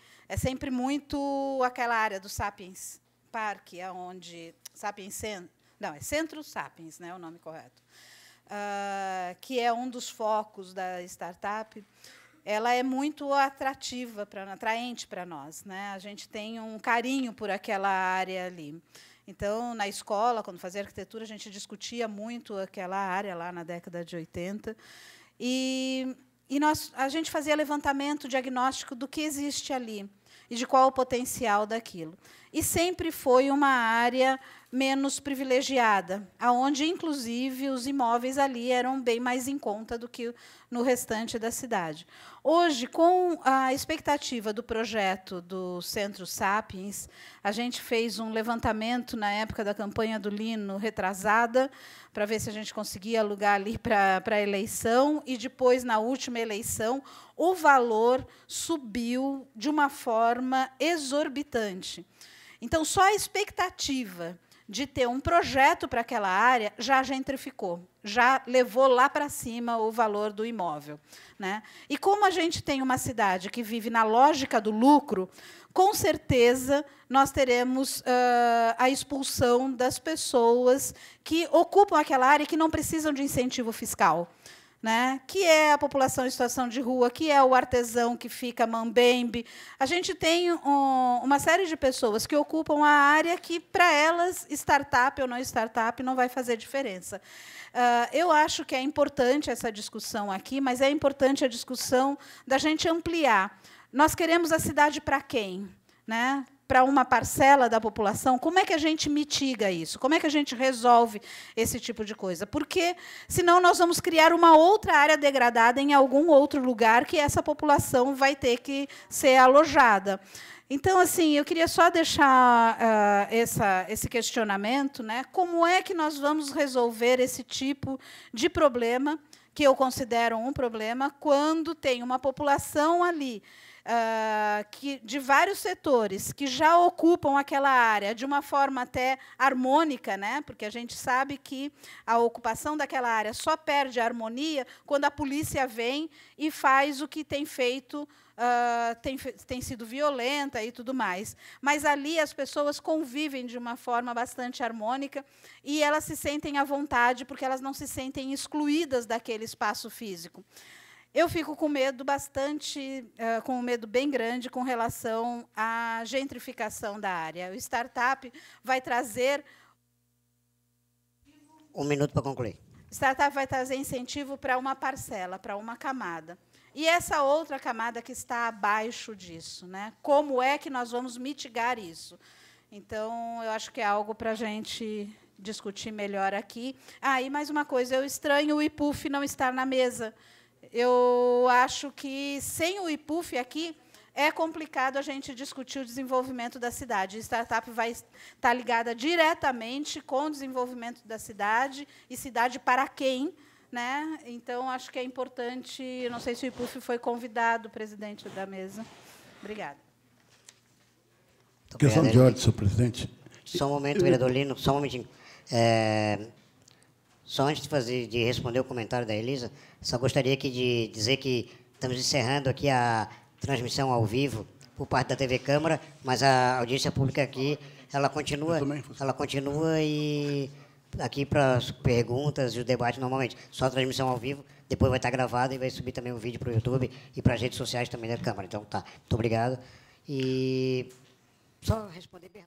muito aquela área do Sapiens Park, onde Sapiens não, é Centro Sapiens, né, o nome correto, que é um dos focos da startup. Ela é muito atraente para nós, né? A gente tem um carinho por aquela área ali. Então, na escola, quando fazia arquitetura, a gente discutia muito aquela área lá na década de 80. E a gente fazia levantamento diagnóstico do que existe ali e de qual o potencial daquilo. E sempre foi uma área menos privilegiada, aonde, inclusive, os imóveis ali eram bem mais em conta do que no restante da cidade. Hoje, com a expectativa do projeto do Centro Sapiens, a gente fez um levantamento na época da campanha do Lino, retrasada, para ver se a gente conseguia alugar ali para a eleição, e depois, na última eleição, o valor subiu de uma forma exorbitante. Então, só a expectativa de ter um projeto para aquela área já gentrificou, já levou lá para cima o valor do imóvel, né? E como a gente tem uma cidade que vive na lógica do lucro, com certeza nós teremos a expulsão das pessoas que ocupam aquela área e que não precisam de incentivo fiscal, né, que é a população em situação de rua, que é o artesão que fica mambembe. A gente tem uma série de pessoas que ocupam a área que, para elas, startup ou não startup, não vai fazer diferença. Eu acho que é importante essa discussão aqui, mas é importante a discussão da gente ampliar. Nós queremos a cidade para quem? Né? Para uma parcela da população, como é que a gente mitiga isso? Como é que a gente resolve esse tipo de coisa? Porque, senão, nós vamos criar uma outra área degradada em algum outro lugar que essa população vai ter que ser alojada. Então, assim, eu queria só deixar esse questionamento, né? Como é que nós vamos resolver esse tipo de problema, que eu considero um problema, quando tem uma população ali, de vários setores que já ocupam aquela área de uma forma até harmônica, né? Porque a gente sabe que a ocupação daquela área só perde a harmonia quando a polícia vem e faz o que tem feito, tem sido violenta e tudo mais. Mas ali as pessoas convivem de uma forma bastante harmônica e elas se sentem à vontade porque elas não se sentem excluídas daquele espaço físico. Eu fico com medo com um medo bem grande com relação à gentrificação da área. O startup vai trazer... Um minuto para concluir. Startup vai trazer incentivo para uma parcela, para uma camada. E essa outra camada que está abaixo disso, né? Como é que nós vamos mitigar isso? Então, eu acho que é algo para a gente discutir melhor aqui. E mais uma coisa, eu estranho o IPUF não estar na mesa. Eu acho que, sem o IPUF aqui, é complicado a gente discutir o desenvolvimento da cidade. A startup vai estar ligada diretamente com o desenvolvimento da cidade, e cidade para quem, né? Então, acho que é importante, não sei se o IPUF foi convidado, presidente da mesa. Obrigada. Questão de ordem, senhor presidente. Só um momento, vereador Lino, só um momentinho. Só antes de responder o comentário da Elisa, só gostaria aqui de dizer que estamos encerrando aqui a transmissão ao vivo por parte da TV Câmara, mas a audiência pública aqui, ela continua e aqui para as perguntas e o debate normalmente. Só a transmissão ao vivo, depois vai estar gravado e vai subir também o vídeo para o YouTube e para as redes sociais também da Câmara. Então, tá. Muito obrigado. E só responder bem.